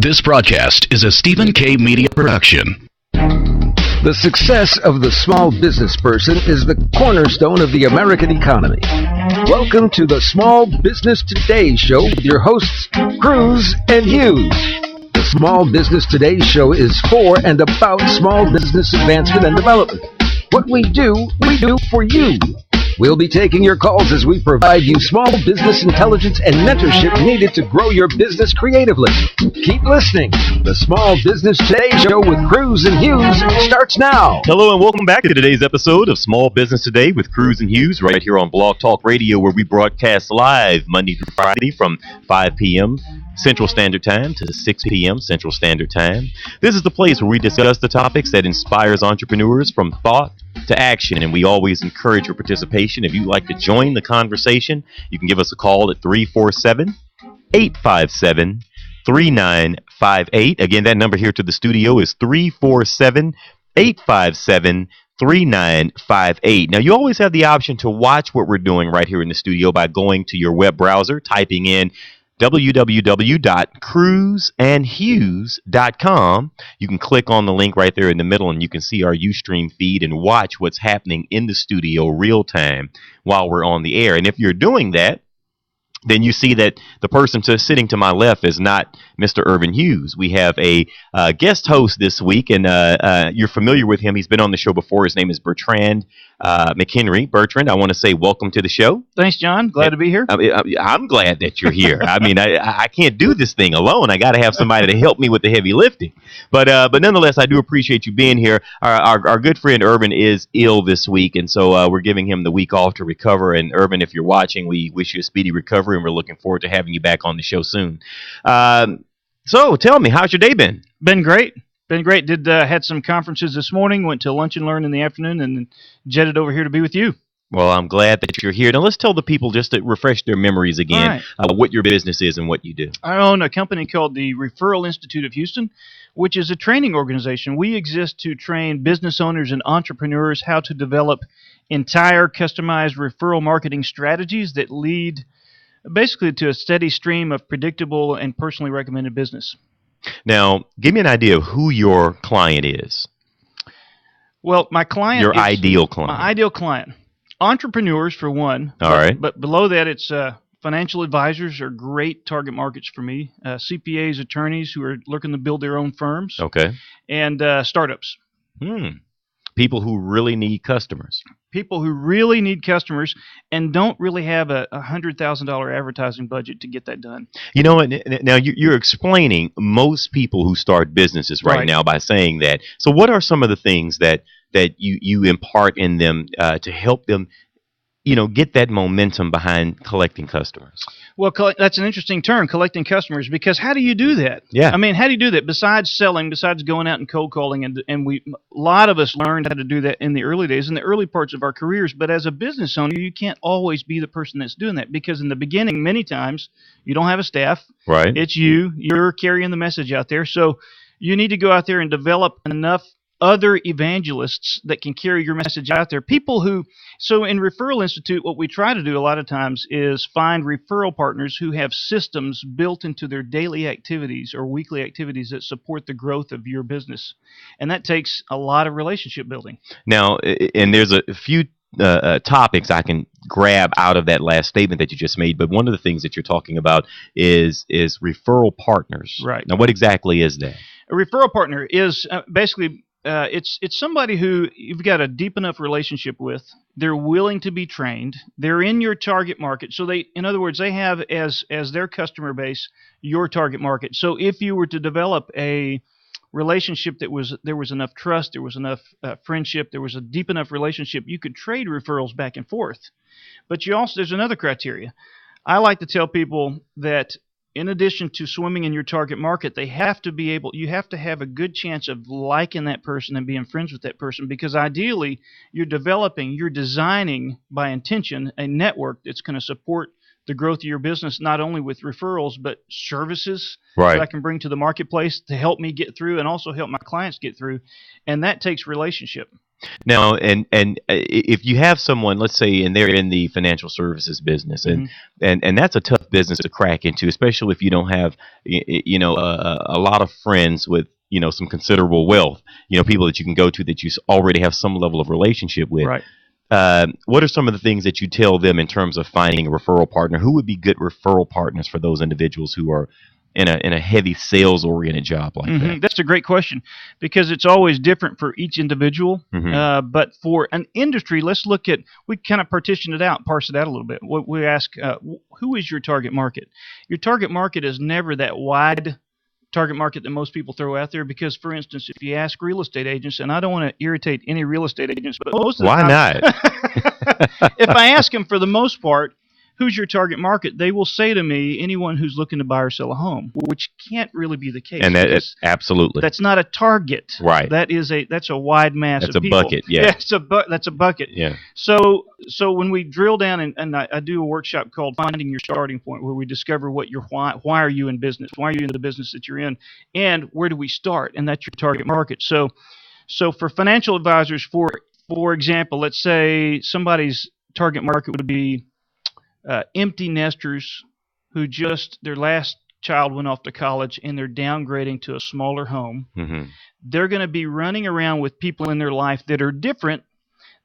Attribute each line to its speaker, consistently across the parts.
Speaker 1: This broadcast is a Stephen K. Media production.
Speaker 2: The success of the small business person is the cornerstone of the American economy. Welcome to the Small Business Today Show with your hosts, Cruz and Hughes. The Small Business Today Show is for and about small business advancement and development. What we do for you. We'll be taking your calls as we provide you small business intelligence and mentorship needed to grow your business creatively. Keep listening. The Small Business Today Show with Cruz and Hughes starts now.
Speaker 3: Hello and welcome back to today's episode of Small Business Today with Cruz and Hughes right here on Blog Talk Radio, where we broadcast live Monday through Friday from 5 p.m. Central Standard Time to 6 p.m. Central Standard Time. This is the place where we discuss the topics that inspires entrepreneurs from thought to action, and we always encourage your participation. If you'd like to join the conversation, you can give us a call at 347-857-3958. Again, that number here to the studio is 347-857-3958. Now, you always have the option to watch what we're doing right here in the studio by going to your web browser, typing in www.cruzandhughes.com. You can click on the link right there in the middle and you can see our Ustream feed and watch what's happening in the studio real time while we're on the air. And if you're doing that, then you see that the person sitting to my left is not Mr. Irvin Hughes. We have a guest host this week, and you're familiar with him. He's been on the show before. His name is Bertrand McHenry. Bertrand, I want to say welcome to the show.
Speaker 4: Thanks, John. Glad to be here.
Speaker 3: I'm glad that you're here. I mean, I can't do this thing alone. I got to have somebody to help me with the heavy lifting. But nonetheless, I do appreciate you being here. Our good friend Irvin is ill this week, and so we're giving him the week off to recover. And Irvin, if you're watching, we wish you a speedy recovery, and we're looking forward to having you back on the show soon. So tell me, how's your day been?
Speaker 4: Been great. Had some conferences this morning, went to lunch and learn in the afternoon, and then jetted over here to be with you.
Speaker 3: Well, I'm glad that you're here. Now, let's tell the people, just to refresh their memories again, what your business is and what you do.
Speaker 4: I own a company called the Referral Institute of Houston, which is a training organization. We exist to train business owners and entrepreneurs how to develop entire customized referral marketing strategies that lead basically to a steady stream of predictable and personally recommended business.
Speaker 3: Now, give me an idea of who your client is.
Speaker 4: Well, my client
Speaker 3: Your
Speaker 4: is
Speaker 3: ideal client.
Speaker 4: My ideal client. Entrepreneurs, for one.
Speaker 3: All right.
Speaker 4: But below that, it's financial advisors are great target markets for me. CPAs, attorneys who are looking to build their own firms.
Speaker 3: Okay.
Speaker 4: And startups.
Speaker 3: People who really need customers.
Speaker 4: People who really need customers and don't really have a $100,000 advertising budget to get that done.
Speaker 3: You know, now you're explaining most people who start businesses right now by saying that. So what are some of the things that you impart in them to help them, get that momentum behind collecting customers?
Speaker 4: Well, that's an interesting term, collecting customers, because how do you do that?
Speaker 3: Yeah.
Speaker 4: I mean, how do you do that besides selling, besides going out and cold calling? And a lot of us learned how to do that in the early days, in the early parts of our careers. But as a business owner, you can't always be the person that's doing that, because in the beginning, many times, you don't have a staff. Right. It's you're carrying the message out there. So you need to go out there and develop enough other evangelists that can carry your message out there. So in Referral Institute, what we try to do a lot of times is find referral partners who have systems built into their daily activities or weekly activities that support the growth of your business. And that takes a lot of relationship building. Now,
Speaker 3: and there's a few topics I can grab out of that last statement that you just made, but one of the things that you're talking about is referral partners.
Speaker 4: Right.
Speaker 3: Now, what exactly is that?
Speaker 4: A referral partner is basically it's somebody who you've got a deep enough relationship with. They're willing to be trained. They're in your target market. So in other words, they have as their customer base your target market. So if you were to develop a relationship there was enough trust, there was enough friendship, there was a deep enough relationship, you could trade referrals back and forth. But there's another criteria. I like to tell people that in addition to swimming in your target market, you have to have a good chance of liking that person and being friends with that person, because ideally you're designing by intention a network that's going to support the growth of your business, not only with referrals, but services that I can bring to the marketplace to help me get through and also help my clients get through. And that takes relationship.
Speaker 3: Now, if you have someone, let's say, and they're in the financial services business, and that's a tough business to crack into, especially if you don't have, a lot of friends with, some considerable wealth, people that you can go to that you already have some level of relationship with.
Speaker 4: Right.
Speaker 3: What are some of the things that you tell them in terms of finding a referral partner? Who would be good referral partners for those individuals who are in a heavy sales oriented job like that?
Speaker 4: That's a great question, because it's always different for each individual. But for an industry, we kind of partition it out, parse it out a little bit. We ask, who is your target market? Your target market is never that wide target market that most people throw out there, because, for instance, if you ask real estate agents, and I don't want to irritate any real estate agents, but most of the time,
Speaker 3: why
Speaker 4: not? If I ask them, for the most part, who's your target market, they will say to me, anyone who's looking to buy or sell a home, which can't really be the case.
Speaker 3: And absolutely.
Speaker 4: That's not a target.
Speaker 3: Right.
Speaker 4: That's a wide mass
Speaker 3: that's
Speaker 4: of people.
Speaker 3: That's a bucket, yeah.
Speaker 4: That's a bucket.
Speaker 3: Yeah.
Speaker 4: So when we drill down, and I do a workshop called Finding Your Starting Point, where we discover what your why are you in business? Why are you in the business that you're in? And where do we start? And that's your target market. So for financial advisors, for example, let's say somebody's target market would be empty nesters who their last child went off to college and they're downgrading to a smaller home. They're going to be running around with people in their life that are different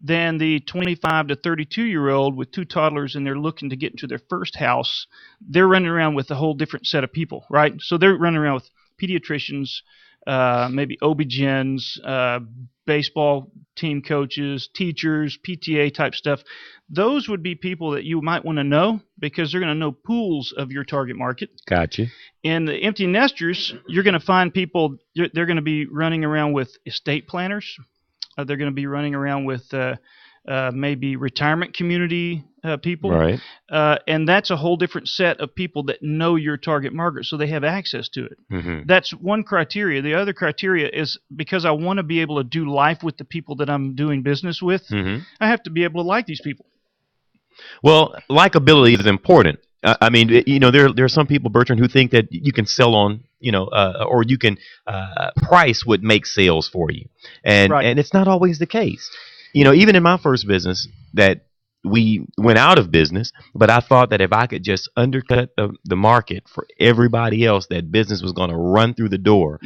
Speaker 4: than the 25 to 32-year-old with two toddlers, and they're looking to get into their first house. They're running around with a whole different set of people, right? So they're running around with pediatricians, maybe OB-GYNs, baseball team coaches, teachers, PTA type stuff. Those would be people that you might want to know, because they're going to know pools of your target market.
Speaker 3: Gotcha.
Speaker 4: And the empty nesters, you're going to find people, they're going to be running around with estate planners. They're going to be running around with maybe retirement community people.
Speaker 3: Right.
Speaker 4: And that's a whole different set of people that know your target market, so they have access to it. That's one criteria. The other criteria is, because I want to be able to do life with the people that I'm doing business with, I have to be able to like these people.
Speaker 3: Well, likability is important. I mean, there are some people, Bertrand, who think that you can sell on, or you can price would make sales for you, and it's not always the case. Even in my first business, that we went out of business, but I thought that if I could just undercut the market for everybody else, that business was going to run through the door,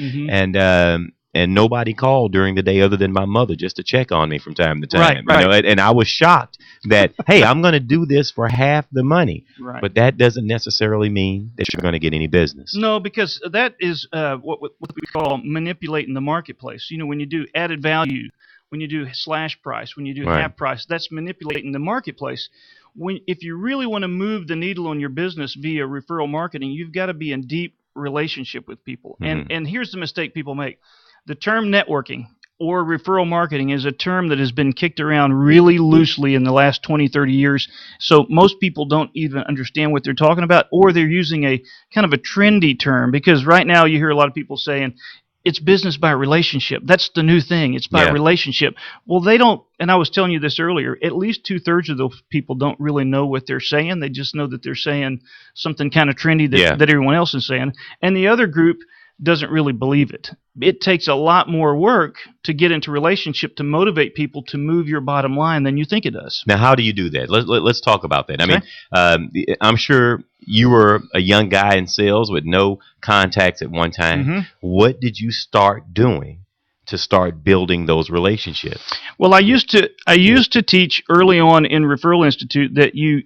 Speaker 3: and nobody called during the day other than my mother just to check on me from time to time.
Speaker 4: Right.
Speaker 3: And I was shocked that, hey, I'm going to do this for half the money.
Speaker 4: Right.
Speaker 3: But that doesn't necessarily mean that you're going to get any business.
Speaker 4: No, because that is what we call manipulating the marketplace. When you do added value, when you do slash price, when you do half price, that's manipulating the marketplace. If you really want to move the needle on your business via referral marketing, you've got to be in deep relationship with people. And here's the mistake people make. The term networking or referral marketing is a term that has been kicked around really loosely in the last 20, 30 years. So most people don't even understand what they're talking about, or they're using a kind of a trendy term, because right now you hear a lot of people saying it's business by relationship. That's the new thing. It's by relationship. Well, they don't, and I was telling you this earlier, at least 2/3 of those people don't really know what they're saying. They just know that they're saying something kind of trendy that everyone else is saying. And the other group doesn't really believe it. It takes a lot more work to get into relationship to motivate people to move your bottom line than you think it does.
Speaker 3: Now, how do you do that? Let's talk about that. Okay. I mean, I'm sure you were a young guy in sales with no contacts at one time. What did you start doing to start building those relationships? Well,
Speaker 4: I used to teach early on in Referral Institute that you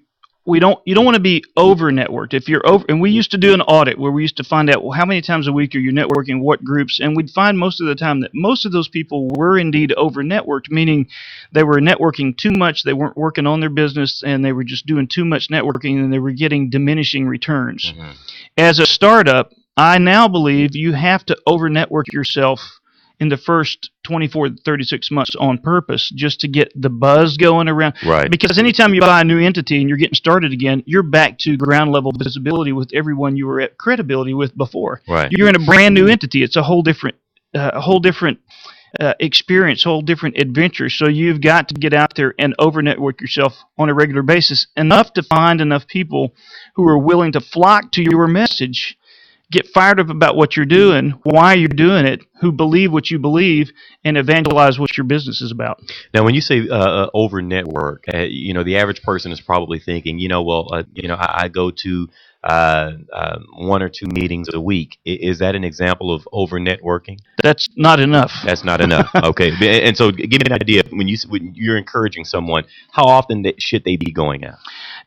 Speaker 4: don't want to be over networked. If you're over, and we used to do an audit where we used to find out, well, how many times a week are you networking, what groups, and we'd find most of the time that most of those people were indeed over networked, meaning they were networking too much, they weren't working on their business, and they were just doing too much networking, and they were getting diminishing returns. As a startup, I now believe you have to over network yourself in the first 24 to 36 months on purpose, just to get the buzz going around.
Speaker 3: Right.
Speaker 4: Because anytime you buy a new entity and you're getting started again, you're back to ground level visibility with everyone you were at credibility with before.
Speaker 3: Right.
Speaker 4: You're in a brand new entity. It's a whole different experience, whole different adventure. So you've got to get out there and over network yourself on a regular basis, enough to find enough people who are willing to flock to your message, get fired up about what you're doing, why you're doing it, who believe what you believe and evangelize what your business is about.
Speaker 3: Now, when you say over network, the average person is probably thinking, I go to one or two meetings a week. Is that an example of over networking?
Speaker 4: That's not enough.
Speaker 3: That's not enough. Okay. And so give me an idea when you're encouraging someone, how often should they be going out?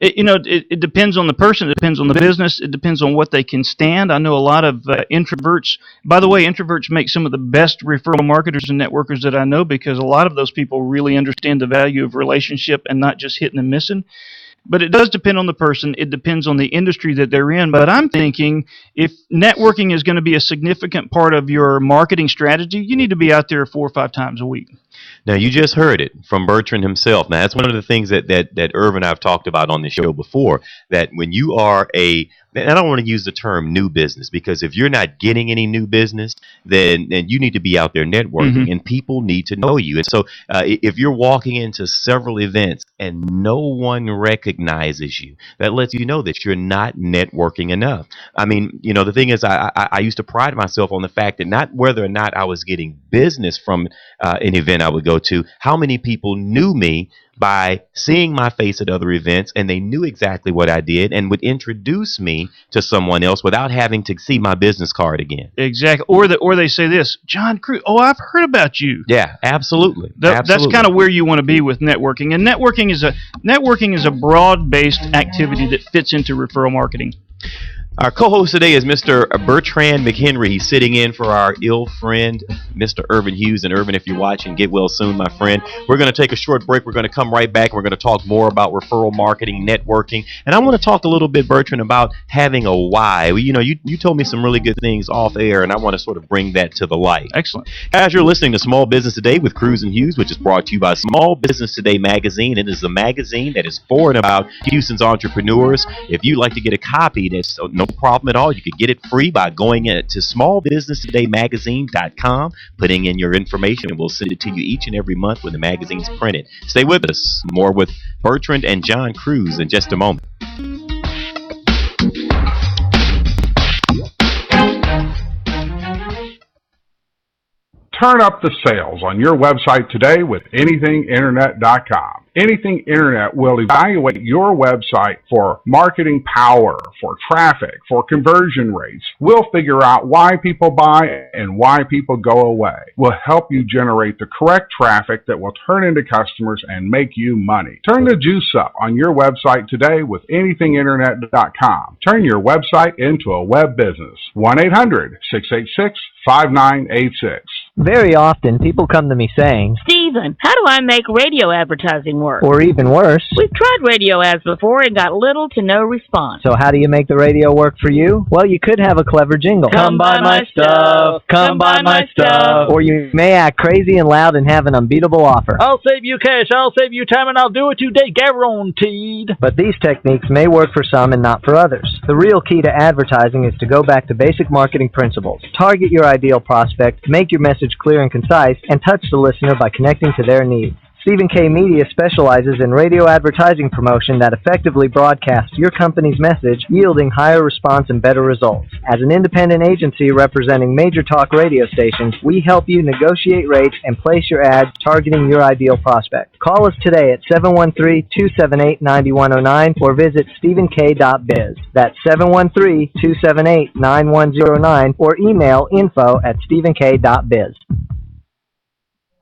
Speaker 4: It depends on the person. It depends on the business. It depends on what they can stand. I know a lot of introverts. By the way, introverts make some of the best referral marketers and networkers that I know, because a lot of those people really understand the value of relationship and not just hitting and missing. But it does depend on the person. It depends on the industry that they're in. But I'm thinking if networking is going to be a significant part of your marketing strategy, you need to be out there 4 or 5 times a week.
Speaker 3: Now, you just heard it from Bertrand himself. Now, that's one of the things that Irv and I have talked about on the show before, that when you are and I don't want to use the term new business, because if you're not getting any new business, then you need to be out there networking, and people need to know you. And so if you're walking into several events and no one recognizes you, that lets you know that you're not networking enough. I mean, the thing is, I used to pride myself on the fact that not whether or not I was getting business from an event I would go to, how many people knew me by seeing my face at other events, and they knew exactly what I did and would introduce me to someone else without having to see my business card again.
Speaker 4: Exactly. Or they say this, John Cruz, I've heard about you.
Speaker 3: Yeah, absolutely.
Speaker 4: That's kind of where you want to be with networking. And networking is a broad-based activity that fits into referral marketing.
Speaker 3: Our co-host today is Mr. Bertrand McHenry. He's sitting in for our ill friend, Mr. Irvin Hughes. And Irvin, if you're watching, get well soon, my friend. We're going to take a short break. We're going to come right back. We're going to talk more about referral marketing, networking. And I want to talk a little bit, Bertrand, about having a why. You told me some really good things off air, and I want to sort of bring that to the light.
Speaker 4: Excellent.
Speaker 3: As you're listening to Small Business Today with Cruz and Hughes, which is brought to you by Small Business Today magazine. It is a magazine that is for and about Houston's entrepreneurs. If you'd like to get a copy, that's no problem at all. You could get it free by going to smallbusinesstodaymagazine.com, putting in your information, and we'll send it to you each and every month when the magazine's printed. Stay with us. More with Bertrand and John Cruz in just a moment.
Speaker 5: Turn up the sales on your website today with anythinginternet.com. Anything Internet will evaluate your website for marketing power, for traffic, for conversion rates. We'll figure out why people buy and why people go away. We'll help you generate the correct traffic that will turn into customers and make you money. Turn the juice up on your website today with anythinginternet.com. Turn your website into a web business. 1-800-686-5986.
Speaker 6: Very often, people come to me saying,
Speaker 7: Stephen, how do I make radio advertising work?
Speaker 6: Or even worse,
Speaker 7: we've tried radio ads before and got little to no response.
Speaker 6: So how do you make the radio work for you? Well, you could have a clever jingle.
Speaker 7: Come buy my stuff. Come buy my stuff.
Speaker 6: Or you may act crazy and loud and have an unbeatable offer.
Speaker 8: I'll save you cash, I'll save you time, and I'll do it today, guaranteed.
Speaker 6: But these techniques may work for some and not for others. The real key to advertising is to go back to basic marketing principles. Target your ideal prospect, make your message clear and concise, and touch the listener by connecting to their needs. Stephen K. Media specializes in radio advertising promotion that effectively broadcasts your company's message, yielding higher response and better results. As an independent agency representing major talk radio stations, we help you negotiate rates and place your ads targeting your ideal prospect. Call us today at 713-278-9109 or visit stephenk.biz. That's 713-278-9109 or email info@stephenk.biz.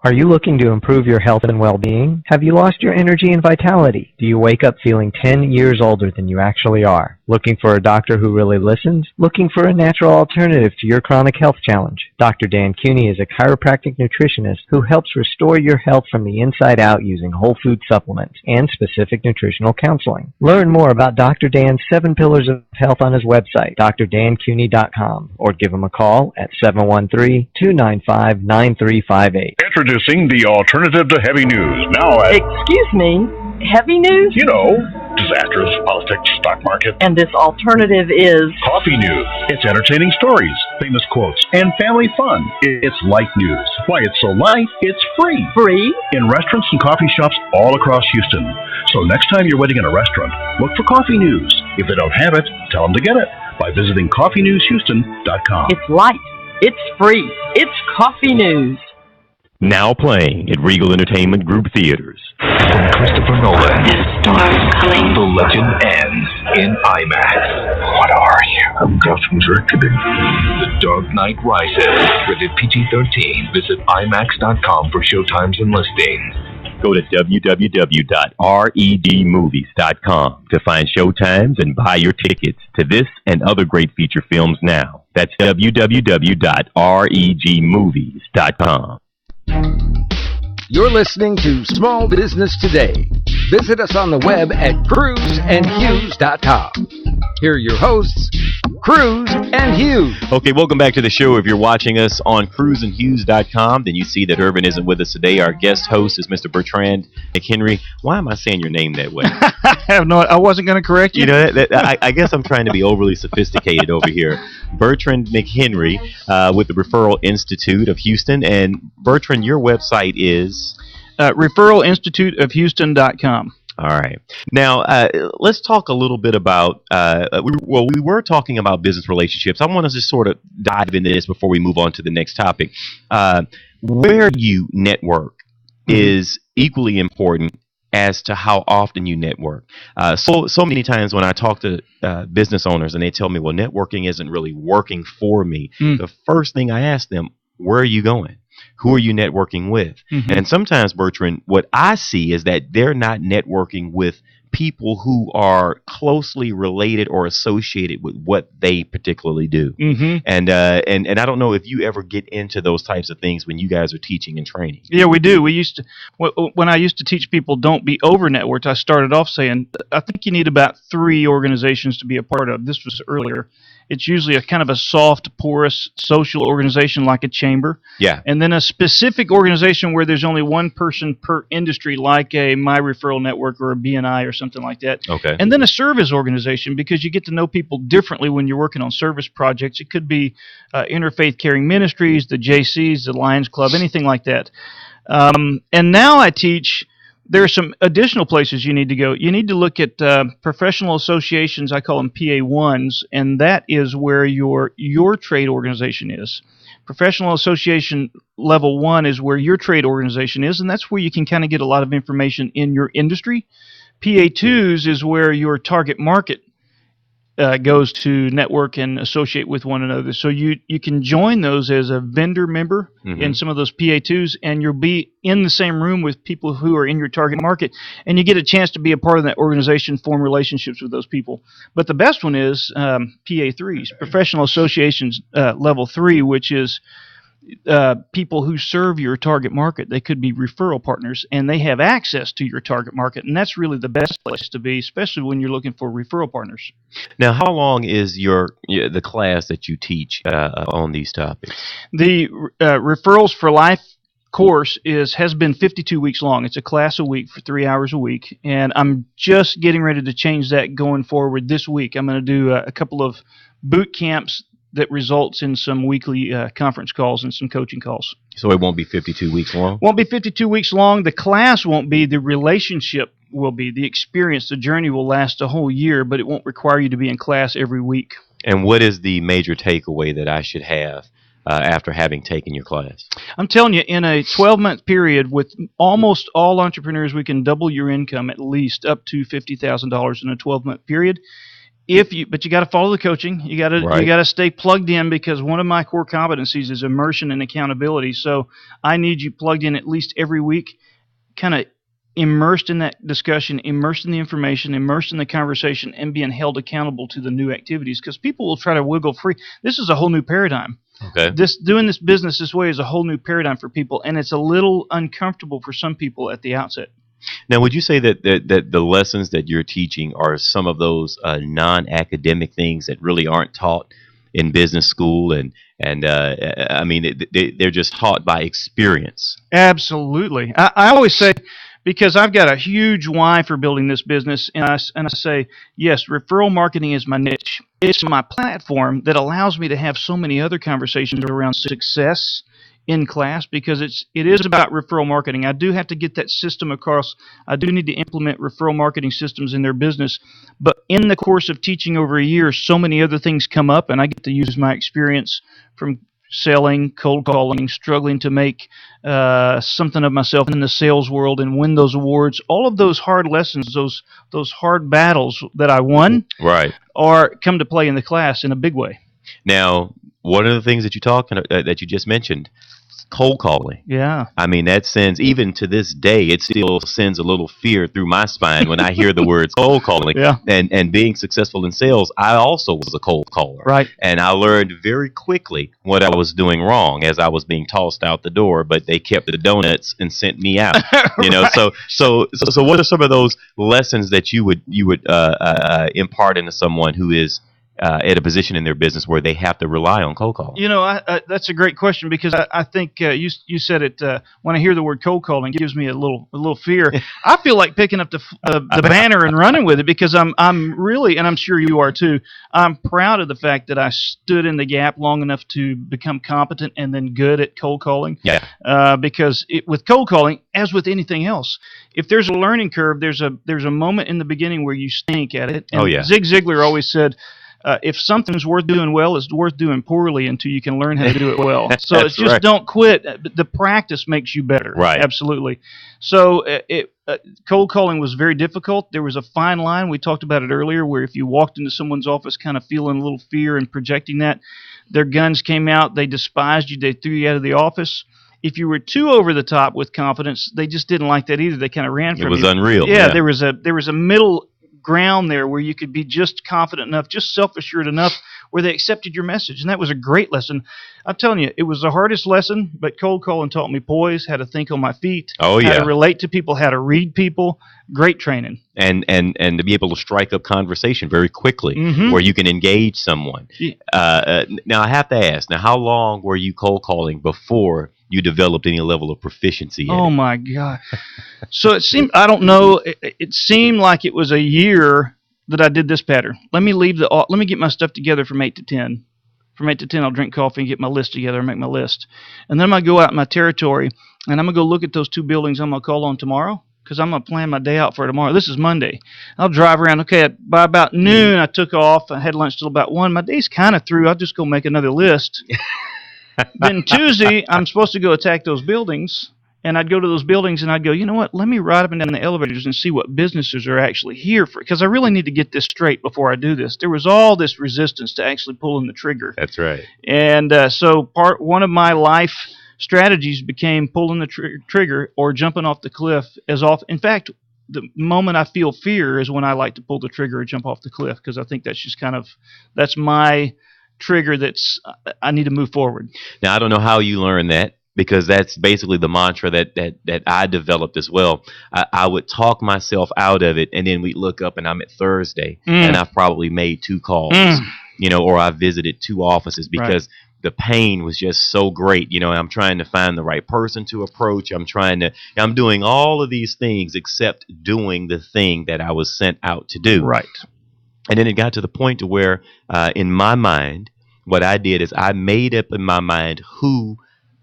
Speaker 6: Are you looking to improve your health and well-being? Have you lost your energy and vitality? Do you wake up feeling 10 years older than you actually are? Looking for a doctor who really listens? Looking for a natural alternative to your chronic health challenge? Dr. Dan Cuny is a chiropractic nutritionist who helps restore your health from the inside out using whole food supplements and specific nutritional counseling. Learn more about Dr. Dan's 7 Pillars of Health on his website, drdancuny.com, or give him a call at 713-295-9358.
Speaker 9: Introducing the alternative to heavy news. Now,
Speaker 10: excuse me, heavy news?
Speaker 9: You know, disasters, politics, stock market.
Speaker 10: And this alternative is?
Speaker 9: Coffee news. It's entertaining stories, famous quotes, and family fun. It's light news. Why it's so light, it's free.
Speaker 10: Free?
Speaker 9: In restaurants and coffee shops all across Houston. So next time you're waiting in a restaurant, look for coffee news. If they don't have it, tell them to get it by visiting coffeenewshouston.com.
Speaker 10: It's light. It's free. It's coffee news.
Speaker 3: Now playing at Regal Entertainment Group Theaters.
Speaker 11: From Christopher Nolan, the legend ends in IMAX. What are you? I'm Gotham's Reckoning. The Dark Knight Rises. Rated PG-13. Visit IMAX.com for showtimes and listings.
Speaker 3: Go to www.redmovies.com to find showtimes and buy your tickets to this and other great feature films now. That's www.regmovies.com.
Speaker 2: You're listening to Small Business Today. Visit us on the web at cruzandhughes.com. Here are your hosts, Cruz and Hughes.
Speaker 3: Okay, welcome back to the show. If you're watching us on cruzandhughes.com, then you see that Urban isn't with us today. Our guest host is Mr. Bertrand McHenry. Why am I saying your name that way?
Speaker 4: I wasn't going to correct you.
Speaker 3: You know, I guess I'm trying to be overly sophisticated over here. Bertrand McHenry with the Referral Institute of Houston. And Bertrand, your website is?
Speaker 4: ReferralInstituteofHouston.com.
Speaker 3: All right. Now, let's talk a little bit about, we were talking about business relationships. I want to just sort of dive into this before we move on to the next topic. Where you network is equally important as to how often you network. So many times when I talk to business owners and they tell me, well, networking isn't really working for me, the first thing I ask them, where are you going? Who are you networking with? And sometimes, Bertrand, what I see is that they're not networking with people who are closely related or associated with what they particularly do. And I don't know if you ever get into those types of things when you guys are teaching and training.
Speaker 4: Yeah, we do. We used to, when I used to teach people don't be over networked, I started off saying, I think you need about 3 organizations to be a part of. This was earlier. It's usually a kind of a soft, porous social organization like a chamber.
Speaker 3: Yeah.
Speaker 4: And then a specific organization where there's only one person per industry, like a My Referral Network or a BNI or something like that.
Speaker 3: Okay.
Speaker 4: And then a service organization, because you get to know people differently when you're working on service projects. It could be Interfaith Caring Ministries, the JCs, the Lions Club, anything like that. And now I teach. There are some additional places you need to go. You need to look at professional associations. I call them PA1s, and that is where your trade organization is. Professional association level 1 is where your trade organization is, and that's where you can kind of get a lot of information in your industry. PA2s is where your target market goes to network and associate with one another. So you can join those as a vendor member in some of those PA2s, and you'll be in the same room with people who are in your target market, and you get a chance to be a part of that organization, form relationships with those people. But the best one is PA3s, Professional Associations Level 3, which is people who serve your target market. They could be referral partners, and they have access to your target market, and that's really the best place to be, especially when you're looking for referral partners.
Speaker 3: Now, how long is the class that you teach on these topics?
Speaker 4: The Referrals for Life course has been 52 weeks long. It's a class a week for 3 hours a week, and I'm just getting ready to change that going forward this week. I'm going to do a couple of boot camps that results in some weekly conference calls and some coaching calls.
Speaker 3: So it won't be 52 weeks long?
Speaker 4: Won't be 52 weeks long. The class won't be. The relationship will be. The experience, the journey will last a whole year, but it won't require you to be in class every week.
Speaker 3: And what is the major takeaway that I should have after having taken your class?
Speaker 4: I'm telling you, in a 12-month period with almost all entrepreneurs, we can double your income at least up to $50,000 in a 12-month period. But you got to follow the coaching. You got to stay plugged in, because one of my core competencies is immersion and accountability. So I need you plugged in at least every week, kind of immersed in that discussion, immersed in the information, immersed in the conversation, and being held accountable to the new activities, because people will try to wiggle free. This is a whole new paradigm.
Speaker 3: Okay.
Speaker 4: Doing this business this way is a whole new paradigm for people, and it's a little uncomfortable for some people at the outset.
Speaker 3: Now, would you say that the lessons that you're teaching are some of those non-academic things that really aren't taught in business school, and I mean they're just taught by experience?
Speaker 4: Absolutely. I always say, because I've got a huge why for building this business, and I say, yes, referral marketing is my niche. It's my platform that allows me to have so many other conversations around success in class, because it is about referral marketing. I do have to get that system across. I do need to implement referral marketing systems in their business. But in the course of teaching over a year, so many other things come up, and I get to use my experience from selling, cold calling, struggling to make something of myself in the sales world and win those awards. All of those hard lessons, those hard battles that I won,
Speaker 3: Right.
Speaker 4: are come to play in the class in a big way.
Speaker 3: Now, one of the things that you just mentioned, cold calling.
Speaker 4: Yeah.
Speaker 3: I mean, that sends, even to this day, it still sends a little fear through my spine when I hear the words cold calling.
Speaker 4: Yeah.
Speaker 3: And being successful in sales, I also was a cold caller.
Speaker 4: Right.
Speaker 3: And I learned very quickly what I was doing wrong as I was being tossed out the door, but they kept the donuts and sent me out. You know,
Speaker 4: Right.
Speaker 3: so what are some of those lessons that you would impart into someone who is at a position in their business where they have to rely on cold calling?
Speaker 4: You know, that's a great question, because I think you said it. When I hear the word cold calling, it gives me a little fear. I feel like picking up the banner and running with it, because I'm really, and I'm sure you are too, I'm proud of the fact that I stood in the gap long enough to become competent and then good at cold calling.
Speaker 3: Yeah.
Speaker 4: Because with cold calling, as with anything else, if there's a learning curve, there's a moment in the beginning where you stink at it. And
Speaker 3: Oh, yeah.
Speaker 4: Zig Ziglar always said, if something's worth doing well, it's worth doing poorly until you can learn how to do it well. So it's just
Speaker 3: right.
Speaker 4: Don't quit. The practice makes you better.
Speaker 3: Right.
Speaker 4: Absolutely. So cold calling was very difficult. There was a fine line. We talked about it earlier, where if you walked into someone's office kind of feeling a little fear and projecting that, their guns came out, they despised you, they threw you out of the office. If you were too over the top with confidence, they just didn't like that either. They kind of ran from you.
Speaker 3: It was unreal.
Speaker 4: Yeah, there was a middle ground there where you could be just confident enough, just self-assured enough, where they accepted your message. And that was a great lesson. I'm telling you, it was the hardest lesson, but cold calling taught me poise, how to think on my feet,
Speaker 3: Oh,
Speaker 4: how
Speaker 3: yeah.
Speaker 4: to relate to people, how to read people. Great training.
Speaker 3: And to be able to strike up conversation very quickly,
Speaker 4: Mhm.
Speaker 3: where you can engage someone.
Speaker 4: Yeah.
Speaker 3: Now, I have to ask, now, how long were you cold calling before you developed any level of proficiency in
Speaker 4: Oh
Speaker 3: it?
Speaker 4: my God. So it seemed, I don't know, it seemed like it was a year that I did this pattern. Let me get my stuff together from 8 to 10. From 8 to 10, I'll drink coffee and get my list together and make my list. And then I'm going to go out in my territory, and I'm going to go look at those 2 buildings I'm going to call on tomorrow, because I'm going to plan my day out for tomorrow. This is Monday. I'll drive around. Okay, by about noon, I took off. I had lunch till about 1. My day's kind of through. I'll just go make another list. Then Tuesday, I'm supposed to go attack those buildings, and I'd go to those buildings, and I'd go, you know what, let me ride up and down the elevators and see what businesses are actually here for, because I really need to get this straight before I do this. There was all this resistance to actually pulling the trigger.
Speaker 3: That's right.
Speaker 4: And so one of my life strategies became pulling the trigger or jumping off the cliff as often. In fact, the moment I feel fear is when I like to pull the trigger or jump off the cliff, because I think that's just that's my trigger. I need to move forward.
Speaker 3: Now, I don't know how you learned that, because that's basically the mantra that I developed as well. I would talk myself out of it, and then we'd look up and I'm at Thursday, and I've probably made 2 calls, or I visited 2 offices, because the pain was just so great. I'm trying to find the right person to approach. I'm doing all of these things except doing the thing that I was sent out to do.
Speaker 4: Right.
Speaker 3: And then it got to the point to where, in my mind, what I did is I made up in my mind who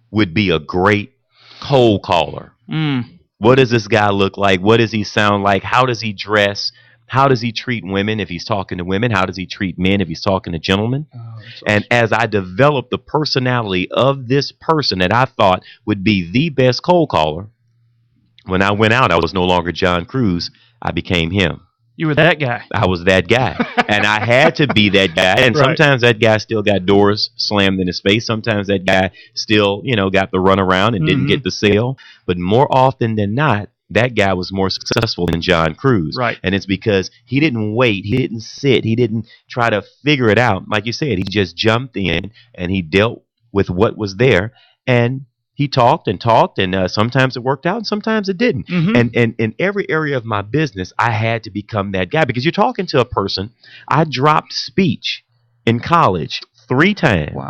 Speaker 3: would be a great cold caller. What does this guy look like? What does he sound like? How does he dress? How does he treat women if he's talking to women? How does he treat men if he's talking to gentlemen? And as I developed the personality of this person that I thought would be the best cold caller, when I went out, I was no longer John Cruz. I became him.
Speaker 4: You were that guy.
Speaker 3: I was that guy. And I had to be that guy. And sometimes that guy still got doors slammed in his face. Sometimes that guy still, got the runaround and didn't get the sale. But more often than not, that guy was more successful than John Cruz.
Speaker 4: Right.
Speaker 3: And it's because he didn't wait. He didn't sit. He didn't try to figure it out. Like you said, he just jumped in and he dealt with what was there. And he talked, and sometimes it worked out and sometimes it didn't. And in every area of my business, I had to become that guy, because you're talking to a person. I dropped speech in college 3 times.
Speaker 4: Wow.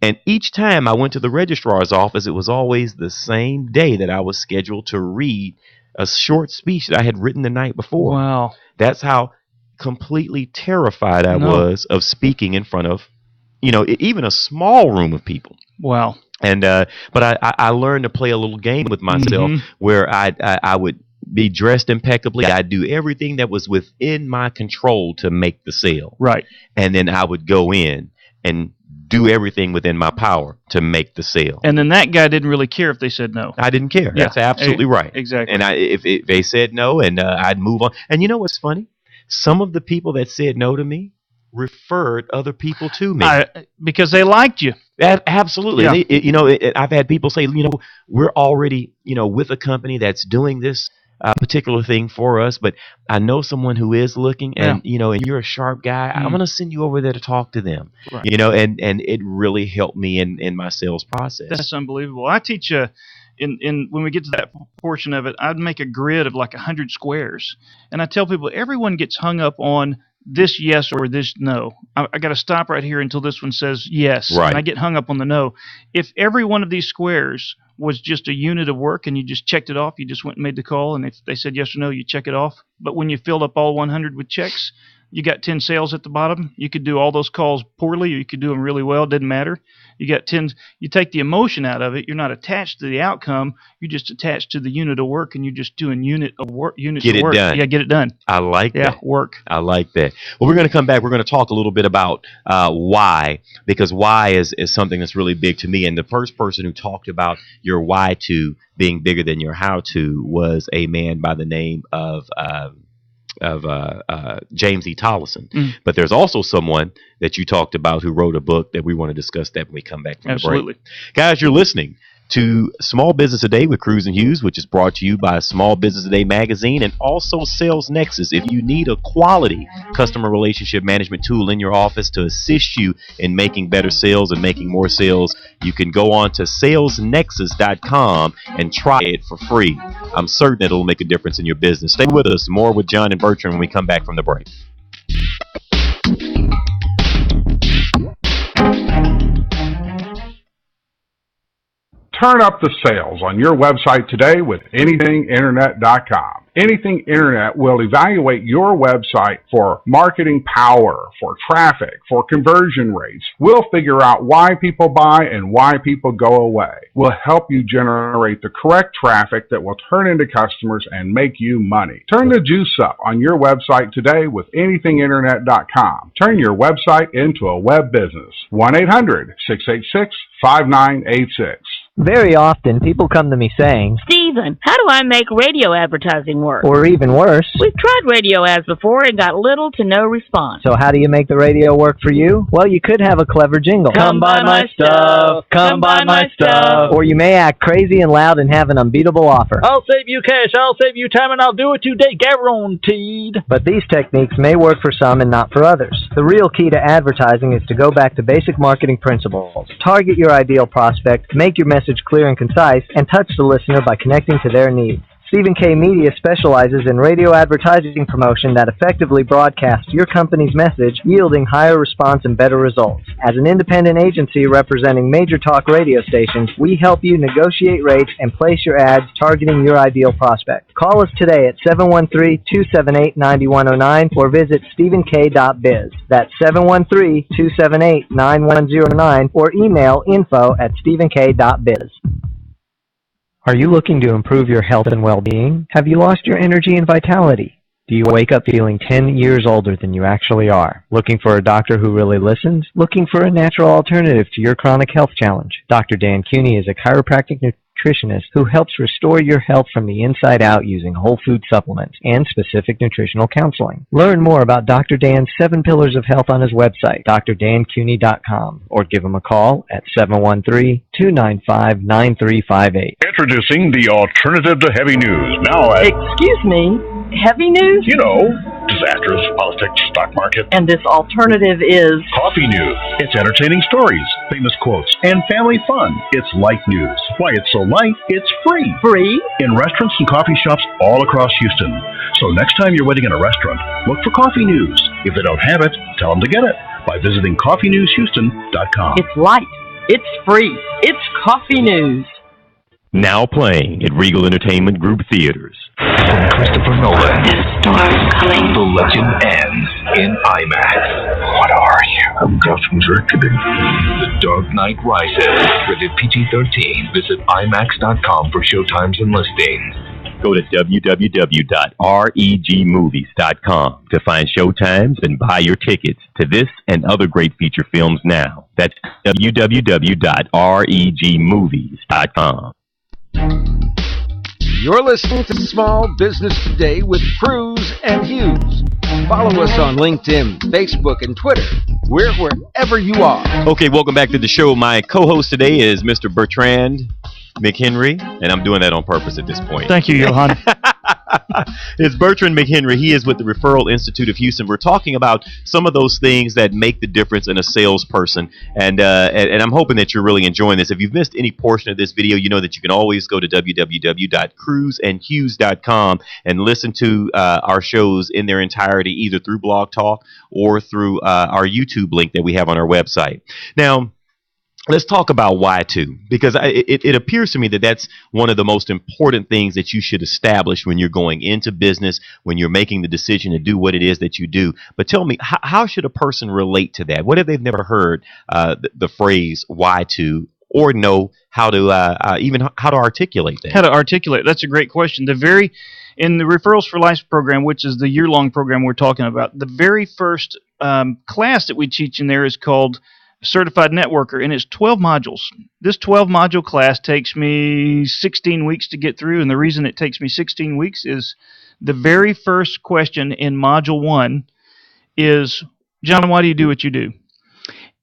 Speaker 3: And each time I went to the registrar's office, it was always the same day that I was scheduled to read a short speech that I had written the night before.
Speaker 4: Wow.
Speaker 3: That's how completely terrified I was of speaking in front of, even a small room of people.
Speaker 4: Wow.
Speaker 3: And but I learned to play a little game with myself, where I would be dressed impeccably. I'd do everything that was within my control to make the sale.
Speaker 4: Right.
Speaker 3: And then I would go in and do everything within my power to make the sale.
Speaker 4: And then that guy didn't really care if they said no.
Speaker 3: I didn't care.
Speaker 4: Yeah.
Speaker 3: That's absolutely right.
Speaker 4: Exactly.
Speaker 3: And if they said no, and I'd move on. And you know what's funny? Some of the people that said no to me referred other people to me.
Speaker 4: Because they liked you.
Speaker 3: Absolutely.
Speaker 4: Yeah.
Speaker 3: I've had people say, we're already, with a company that's doing this particular thing for us, but I know someone who is looking, and and you're a sharp guy. I'm going to send you over there to talk to them.
Speaker 4: Right.
Speaker 3: And it really helped me in my sales process.
Speaker 4: That's unbelievable. I teach in when we get to that portion of it, I'd make a grid of like 100 squares, and I tell people everyone gets hung up on this yes or this no. I got to stop right here until this one says yes,
Speaker 3: right.
Speaker 4: And I get hung up on the no. If every one of these squares was just a unit of work and you just checked it off, you just went and made the call, and if they said yes or no, you check it off. But when you filled up all 100 with checks, you got 10 sales at the bottom. You could do all those calls poorly, or you could do them really well. It didn't matter. You got 10. You take the emotion out of it. You're not attached to the outcome. You're just attached to the unit of work, and you're just doing units of work.
Speaker 3: Get it done.
Speaker 4: Yeah, get it done.
Speaker 3: I like that.
Speaker 4: Yeah, work.
Speaker 3: I like that. Well, we're going to come back. We're going to talk a little bit about why, because why is something that's really big to me. And the first person who talked about your why to being bigger than your how to was a man by the name of James E. Tollison. But there's also someone that you talked about who wrote a book that we want to discuss that when we come back from the break. Guys, you're listening to Small Business Today with Cruz and Hughes, which is brought to you by Small Business Today magazine and also Sales Nexus. If you need a quality customer relationship management tool in your office to assist you in making better sales and making more sales, you can go on to salesnexus.com and try it for free. I'm certain it'll make a difference in your business. Stay with us. More with John and Bertrand when we come back from the break.
Speaker 5: Turn up the sales on your website today with anythinginternet.com. Anything Internet will evaluate your website for marketing power, for traffic, for conversion rates. We'll figure out why people buy and why people go away. We'll help you generate the correct traffic that will turn into customers and make you money. Turn the juice up on your website today with anythinginternet.com. Turn your website into a web business. 1-800-686-5986.
Speaker 6: Very often, people come to me saying,
Speaker 7: Stephen, how do I make radio advertising work?
Speaker 6: Or even worse,
Speaker 7: we've tried radio ads before and got little to no response.
Speaker 6: So how do you make the radio work for you? Well, you could have a clever jingle.
Speaker 8: Come buy my stuff. Come buy my stuff.
Speaker 6: Or you may act crazy and loud and have an unbeatable offer.
Speaker 8: I'll save you cash, I'll save you time, and I'll do it today, guaranteed.
Speaker 6: But these techniques may work for some and not for others. The real key to advertising is to go back to basic marketing principles. Target your ideal prospect, make your message clear and concise, and touch the listener by connecting to their needs. Stephen K. Media specializes in radio advertising promotion that effectively broadcasts your company's message, yielding higher response and better results. As an independent agency representing major talk radio stations, we help you negotiate rates and place your ads targeting your ideal prospect. Call us today at 713-278-9109 or visit stephenk.biz. That's 713-278-9109 or email info@stephenk.biz. Are you looking to improve your health and well-being? Have you lost your energy and vitality? Do you wake up feeling 10 years older than you actually are? Looking for a doctor who really listens? Looking for a natural alternative to your chronic health challenge? Dr. Dan Cooney is a chiropractic nutritionist who helps restore your health from the inside out using whole food supplements and specific nutritional counseling. Learn more about Dr. Dan's 7 Pillars of Health on his website, drdancooney.com, or give him a call at 713-295-9358.
Speaker 9: Introducing the alternative to heavy news. Now at...
Speaker 10: Excuse me, heavy news?
Speaker 9: You know, disasters, politics, stock market.
Speaker 10: And this alternative is...
Speaker 9: Coffee news. It's entertaining stories, famous quotes, and family fun. It's light news. Why it's so light, it's free.
Speaker 10: Free?
Speaker 9: In restaurants and coffee shops all across Houston. So next time you're waiting in a restaurant, look for coffee news. If they don't have it, tell them to get it by visiting coffeenewshouston.com.
Speaker 10: It's light. It's free. It's coffee news.
Speaker 3: Now playing at Regal Entertainment Group Theaters.
Speaker 11: From Christopher Nolan, the storm's coming. The legend ends in IMAX. What are you? I'm Gotham Reckoning. The Dark Knight Rises. Rated PG-13. Visit IMAX.com for showtimes and listings.
Speaker 3: Go to www.regmovies.com to find showtimes and buy your tickets to this and other great feature films now. That's www.regmovies.com.
Speaker 2: You're listening to Small Business Today with Cruz and Hughes. Follow us on LinkedIn, Facebook, and Twitter. We're wherever you are.
Speaker 3: Okay, welcome back to the show. My co-host today is Mr. Bertrand McHenry, and I'm doing that on purpose at this point.
Speaker 4: Thank you, Johan.
Speaker 3: It's Bertrand McHenry. He is with the Referral Institute of Houston. We're talking about some of those things that make the difference in a salesperson, and I'm hoping that you're really enjoying this. If you've missed any portion of this video, you know that you can always go to www.cruzandhughes.com and listen to our shows in their entirety, either through Blog Talk or through our YouTube link that we have on our website. Now, let's talk about why to, because it appears to me that that's one of the most important things that you should establish when you're going into business, when you're making the decision to do what it is that you do. But tell me, how should a person relate to that? What if they've never heard the phrase why to, or know how to even how to articulate that?
Speaker 4: How to articulate? That's a great question. In the Referrals for Life program, which is the year-long program we're talking about, the very first class that we teach in there is called Certified Networker, and it's 12 modules. This 12-module class takes me 16 weeks to get through, and the reason it takes me 16 weeks is the very first question in Module 1 is, John, why do you do what you do?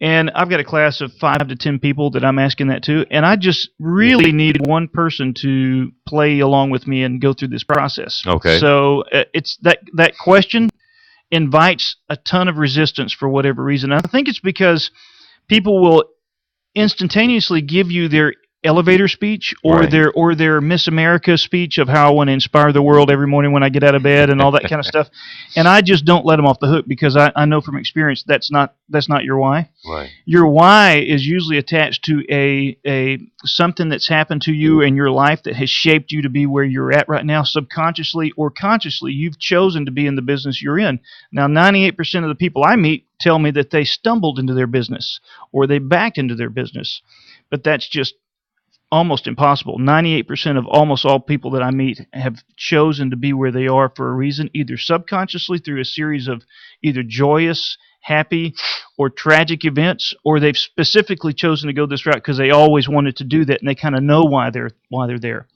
Speaker 4: And I've got a class of 5 to 10 people that I'm asking that to, and I just really need one person to play along with me and go through this process.
Speaker 3: Okay.
Speaker 4: So it's that question invites a ton of resistance for whatever reason. I think it's because people will instantaneously give you their elevator speech or their Miss America speech of how I want to inspire the world every morning when I get out of bed and all that kind of stuff. And I just don't let them off the hook because I know from experience that's not your why.
Speaker 3: Right.
Speaker 4: Your why is usually attached to a something that's happened to you in your life that has shaped you to be where you're at right now. Subconsciously or consciously, you've chosen to be in the business you're in. Now, 98% of the people I meet tell me that they stumbled into their business or they backed into their business. But that's just almost impossible. 98% of almost all people that I meet have chosen to be where they are for a reason, either subconsciously through a series of either joyous, happy, or tragic events, or they've specifically chosen to go this route because they always wanted to do that and they kind of know why they're there.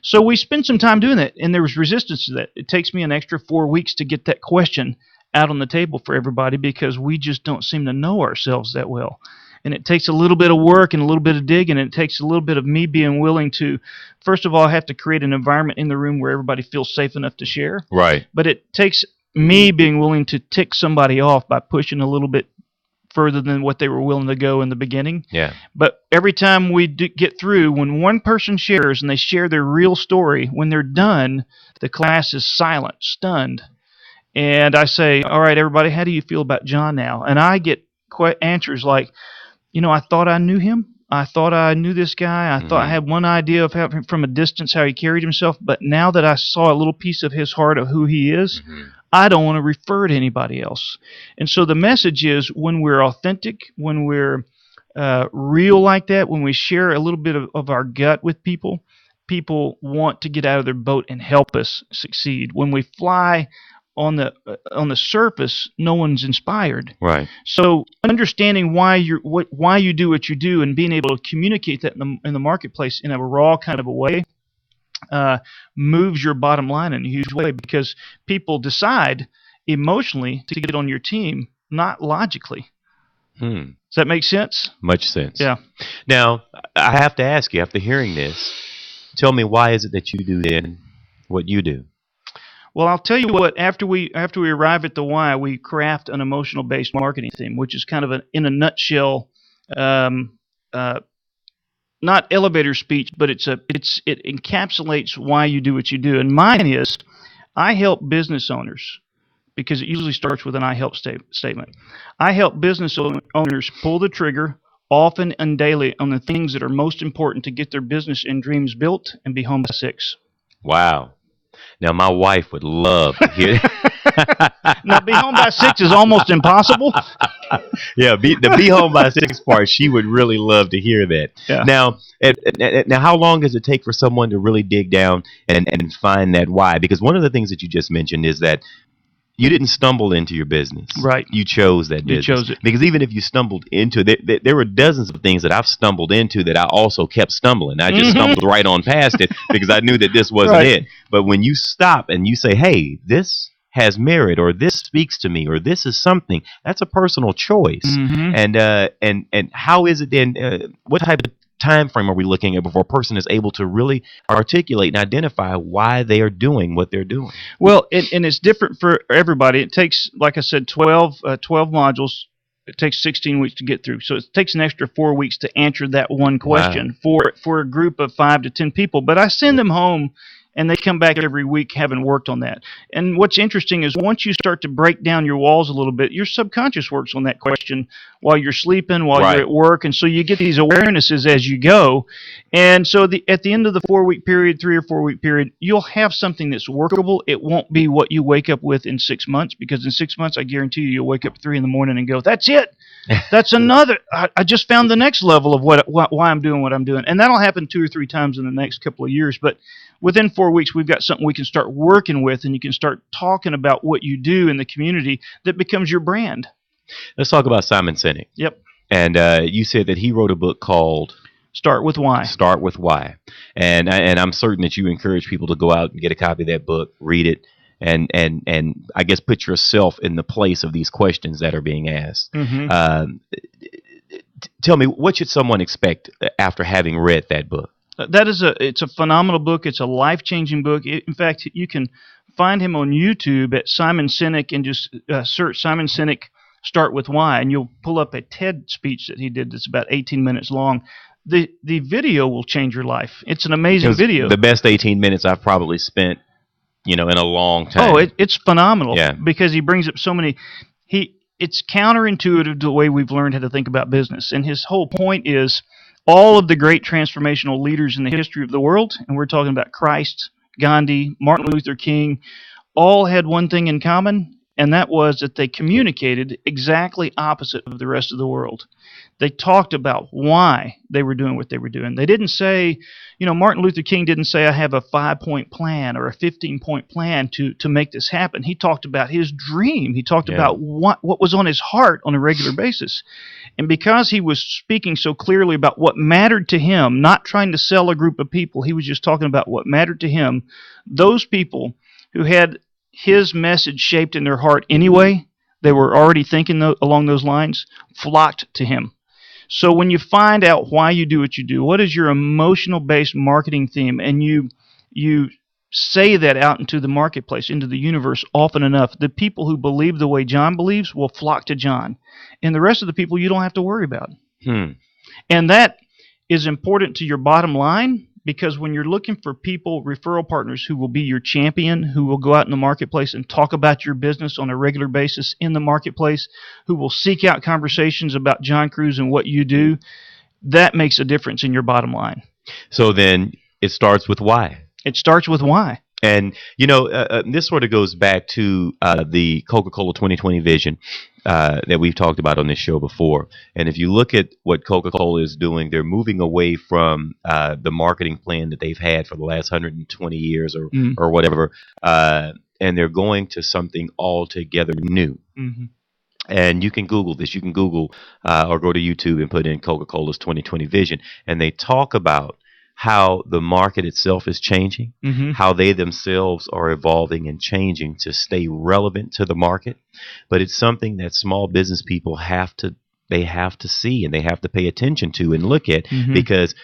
Speaker 4: So we spend some time doing that, and there was resistance to that. It takes me an extra 4 weeks to get that question out on the table for everybody because we just don't seem to know ourselves that well. And it takes a little bit of work and a little bit of digging, and it takes a little bit of me being willing to, first of all, I have to create an environment in the room where everybody feels safe enough to share.
Speaker 3: Right.
Speaker 4: But it takes me being willing to tick somebody off by pushing a little bit further than what they were willing to go in the beginning.
Speaker 3: Yeah.
Speaker 4: But every time we get through, when one person shares and they share their real story, when they're done, the class is silent, stunned. And I say, all right, everybody, how do you feel about John now? And I get answers like, I thought I knew him. I thought I knew this guy. I thought I had one idea of how, from a distance how he carried himself. But now that I saw a little piece of his heart of who he is, I don't want to refer to anybody else. And so the message is when we're authentic, when we're real like that, when we share a little bit of our gut with people, people want to get out of their boat and help us succeed. When we fly on the surface, no one's inspired.
Speaker 3: Right.
Speaker 4: So understanding why you do what you do and being able to communicate that in the marketplace in a raw kind of a way moves your bottom line in a huge way because people decide emotionally to get on your team, not logically. Does that make sense?
Speaker 3: Much sense.
Speaker 4: Yeah.
Speaker 3: Now, I have to ask you, after hearing this, tell me why is it that you do then what you do?
Speaker 4: Well, I'll tell you what, after we arrive at the why, we craft an emotional-based marketing theme, which is kind of in a nutshell, not elevator speech, but it encapsulates why you do what you do. And mine is, I help business owners, because it usually starts with an I help statement. I help business owners pull the trigger often and daily on the things that are most important to get their business and dreams built and be home by 6.
Speaker 3: Wow. Now, my wife would love to hear
Speaker 4: Now, be home by 6 is almost impossible.
Speaker 3: Yeah, the be home by 6 part, she would really love to hear that.
Speaker 4: Yeah.
Speaker 3: Now, how long does it take for someone to really dig down and find that why? Because one of the things that you just mentioned is that you didn't stumble into your business.
Speaker 4: Right.
Speaker 3: You chose that business.
Speaker 4: You chose it.
Speaker 3: Because even if you stumbled into it, there were dozens of things that I've stumbled into that I also kept stumbling. I just stumbled right on past it because I knew that this wasn't it. But when you stop and you say, hey, this has merit, or this speaks to me, or this is something, that's a personal choice. And how is it then, what type of time frame are we looking at before a person is able to really articulate and identify why they are doing what they're doing?
Speaker 4: Well, and it's different for everybody. It takes, like I said, 12 modules. It takes 16 weeks to get through. So it takes an extra 4 weeks to answer that one question for a group of 5 to 10 people. But I send them home, and they come back every week having worked on that. And what's interesting is once you start to break down your walls a little bit, your subconscious works on that question while you're sleeping, while you're at work. And so you get these awarenesses as you go. And so at the end of the 4-week period, 3 or 4 week period, you'll have something that's workable. It won't be what you wake up with in 6 months, because in 6 months, I guarantee you'll wake up at 3 in the morning and go, that's it. That's another. I just found the next level of why I'm doing what I'm doing. And that'll happen 2 or 3 times in the next couple of years. But within 4 weeks, we've got something we can start working with, and you can start talking about what you do in the community that becomes your brand.
Speaker 3: Let's talk about Simon Sinek.
Speaker 4: Yep.
Speaker 3: And you said that he wrote a book called
Speaker 4: Start With Why.
Speaker 3: Start With Why. And I'm certain that you encourage people to go out and get a copy of that book, read it, and I guess put yourself in the place of these questions that are being asked. Tell me, what should someone expect after having read that book?
Speaker 4: It's a phenomenal book. It's a life-changing book. In fact, you can find him on YouTube at Simon Sinek and just search Simon Sinek Start With Why, and you'll pull up a TED speech that he did that's about 18 minutes long. The video will change your life. It's an amazing video.
Speaker 3: The best 18 minutes I've probably spent, in a long time.
Speaker 4: Oh, it's phenomenal. Yeah. Because he brings up so many. It's counterintuitive to the way we've learned how to think about business. And his whole point is all of the great transformational leaders in the history of the world, and we're talking about Christ, Gandhi, Martin Luther King, all had one thing in common, and that was that they communicated exactly opposite of the rest of the world. They talked about why they were doing what they were doing. They didn't say, Martin Luther King didn't say, I have a 5-point plan or a 15-point plan to make this happen. He talked about his dream. He talked about what was on his heart on a regular basis. And because he was speaking so clearly about what mattered to him, not trying to sell a group of people, he was just talking about what mattered to him, those people who had his message shaped in their heart anyway, they were already thinking along those lines, flocked to him. So when you find out why you do what you do, what is your emotional-based marketing theme, and you say that out into the marketplace, into the universe often enough, the people who believe the way John believes will flock to John. And the rest of the people you don't have to worry about. And that is important to your bottom line, because when you're looking for people, referral partners who will be your champion, who will go out in the marketplace and talk about your business on a regular basis in the marketplace, who will seek out conversations about John Cruz and what you do, that makes a difference in your bottom line.
Speaker 3: So then it starts with why.
Speaker 4: It starts with why.
Speaker 3: And, this sort of goes back to the Coca-Cola 2020 vision that we've talked about on this show before. And if you look at what Coca-Cola is doing, they're moving away from the marketing plan that they've had for the last 120 years or whatever, and they're going to something altogether new. And you can Google this. You can Google or go to YouTube and put in Coca-Cola's 2020 vision. And they talk about how the market itself is changing, how they themselves are evolving and changing to stay relevant to the market. But it's something that small business people have to see, and they have to pay attention to and look at, because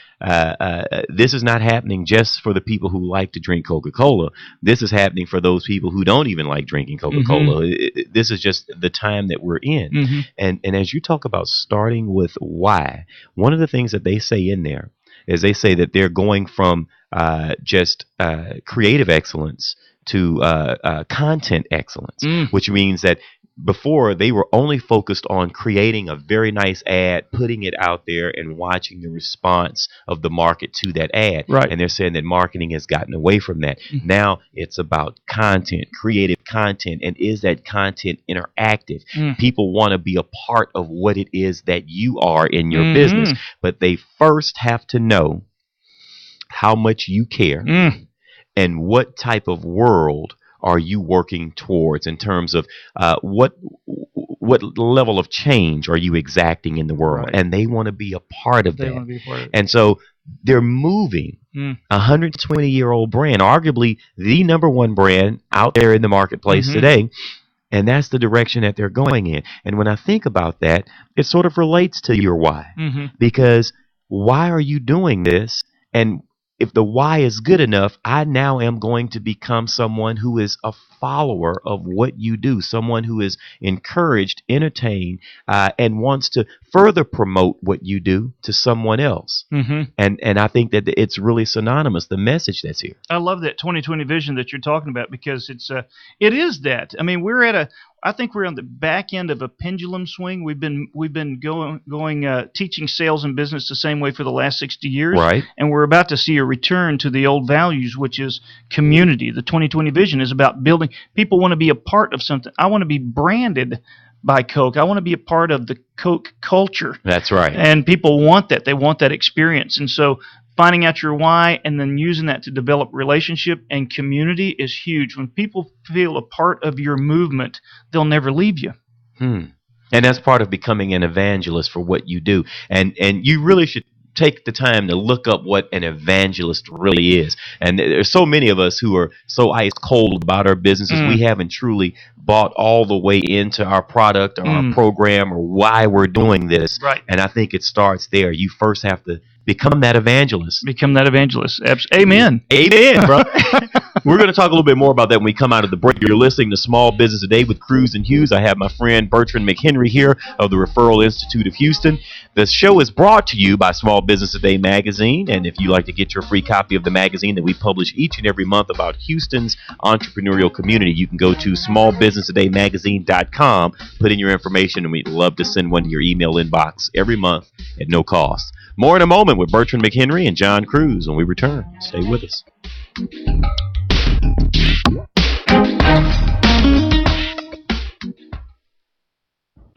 Speaker 3: this is not happening just for the people who like to drink Coca-Cola. This is happening for those people who don't even like drinking Coca-Cola. This is just the time that we're in. And as you talk about starting with why, one of the things that they say in there is they say that they're going from just creative excellence to content excellence, which means that before they were only focused on creating a very nice ad, putting it out there, and watching the response of the market to that ad.
Speaker 4: Right.
Speaker 3: And they're saying that marketing has gotten away from that.
Speaker 4: Mm-hmm.
Speaker 3: Now it's about content, creative content, and is that content interactive? People want to be a part of what it is that you are in your business, but they first have to know how much you care and what type of world are you working towards in terms of what level of change are you exacting in the world?
Speaker 4: Right.
Speaker 3: And they want to be a part of
Speaker 4: They
Speaker 3: that.
Speaker 4: want to be a part of it.
Speaker 3: And so they're moving a 120-year-old brand, arguably the number one brand out there in the marketplace today. And that's the direction that they're going in. And when I think about that, it sort of relates to your why. Because why are you doing this? And if the why is good enough, I now am going to become someone who is a follower of what you do, someone who is encouraged, entertained, and wants to further promote what you do to someone else. And I think that it's really synonymous, the message that's here.
Speaker 4: I love that 2020 vision that you're talking about, because it is that. I mean, I think we're on the back end of a pendulum swing. We've been going teaching sales and business the same way for the last 60 years.
Speaker 3: Right.
Speaker 4: And we're about to see a return to the old values, which is community. The 2020 vision is about building. People want to be a part of something. I want to be branded by Coke. I want to be a part of the Coke culture.
Speaker 3: That's right.
Speaker 4: And people want that. They want that experience. And so finding out your why and then using that to develop relationship and community is huge. When people feel a part of your movement, they'll never leave you.
Speaker 3: And that's part of becoming an evangelist for what you do. And you really should take the time to look up what an evangelist really is. And there's so many of us who are so ice cold about our businesses. We haven't truly bought all the way into our product or our program or why we're doing this.
Speaker 4: Right.
Speaker 3: And I think it starts there. You first have to become that evangelist.
Speaker 4: Become that evangelist. Amen.
Speaker 3: Amen, bro. We're going to talk a little bit more about that when we come out of the break. You're listening to Small Business Today with Cruz and Hughes. I have my friend Bertrand McHenry here of the Referral Institute of Houston. The show is brought to you by Small Business Today magazine. And if you'd like to get your free copy of the magazine that we publish each and every month about Houston's entrepreneurial community, you can go to smallbusinesstodaymagazine.com, put in your information, and we'd love to send one to your email inbox every month at no cost. More in a moment with Bertrand McHenry and John Cruz when we return. Stay with us.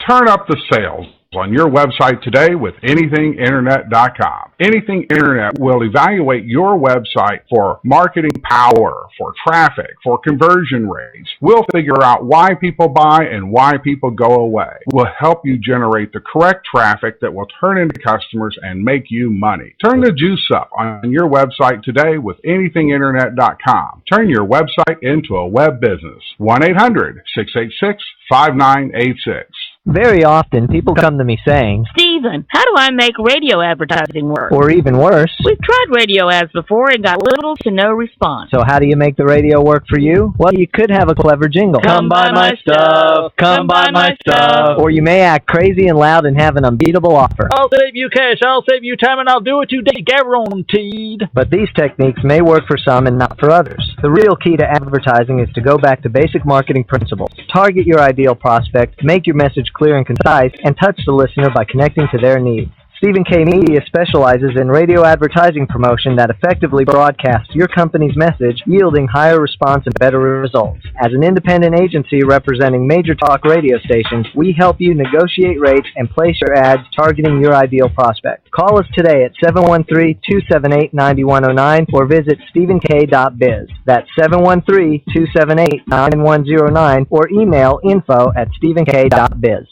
Speaker 5: Turn up the sales on your website today with anythinginternet.com. Anything Internet will evaluate your website for marketing power, for traffic, for conversion rates. We'll figure out why people buy and why people go away. We'll help you generate the correct traffic that will turn into customers and make you money. Turn the juice up on your website today with anythinginternet.com. Turn your website into a web business. 1-800-686-5986.
Speaker 6: Very often, people come to me saying,
Speaker 7: Stephen, how do I make radio advertising work?
Speaker 6: or even worse,
Speaker 7: We've tried radio ads before and got little to no response.
Speaker 6: so how do you make the radio work for you? Well, you could have a clever jingle.
Speaker 7: Come buy my stuff. Come buy my stuff.
Speaker 6: Or you may act crazy and loud and have an unbeatable offer.
Speaker 8: I'll save you cash, I'll save you time, and I'll do it today, guaranteed.
Speaker 6: But these techniques may work for some and not for others. The real key to advertising is to go back to basic marketing principles. Target your ideal prospect, make your message clear and concise, and touch the listener by connecting to their needs. Stephen K. Media specializes in radio advertising promotion that effectively broadcasts your company's message, yielding higher response and better results. As an independent agency representing major talk radio stations, we help you negotiate rates and place your ads targeting your ideal prospect. Call us today at 713-278-9109 or visit stephenk.biz. That's 713-278-9109 or email info@stephenk.biz.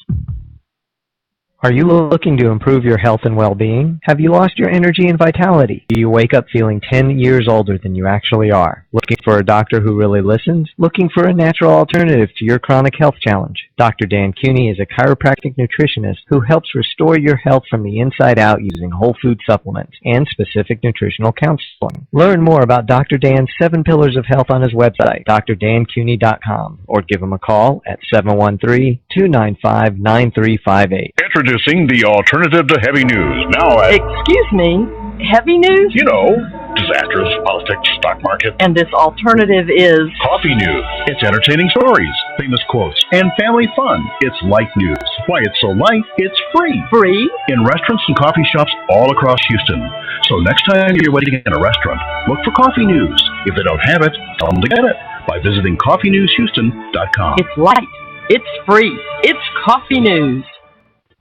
Speaker 6: Are you looking to improve your health and well-being? Have you lost your energy and vitality? Do you wake up feeling 10 years older than you actually are? Looking for a doctor who really listens? Looking for a natural alternative to your chronic health challenge? Dr. Dan Cuny is a chiropractic nutritionist who helps restore your health from the inside out using whole food supplements and specific nutritional counseling. Learn more about Dr. Dan's 7 Pillars of Health on his website, drdancuny.com, or give him a call at 713-295-9358.
Speaker 9: Introducing the alternative to heavy news. Now at...
Speaker 10: Excuse me, heavy news?
Speaker 9: You know, Disasters, politics, stock market.
Speaker 10: And this alternative is
Speaker 9: Coffee News. It's entertaining stories, famous quotes, and family fun. It's light news. Why it's so light, it's free.
Speaker 10: free.
Speaker 9: In restaurants and coffee shops all across Houston. So next time you're waiting in a restaurant, look for Coffee News. If they don't have it, tell them to get it by visiting coffeenewshouston.com.
Speaker 10: It's light. It's free. It's Coffee News.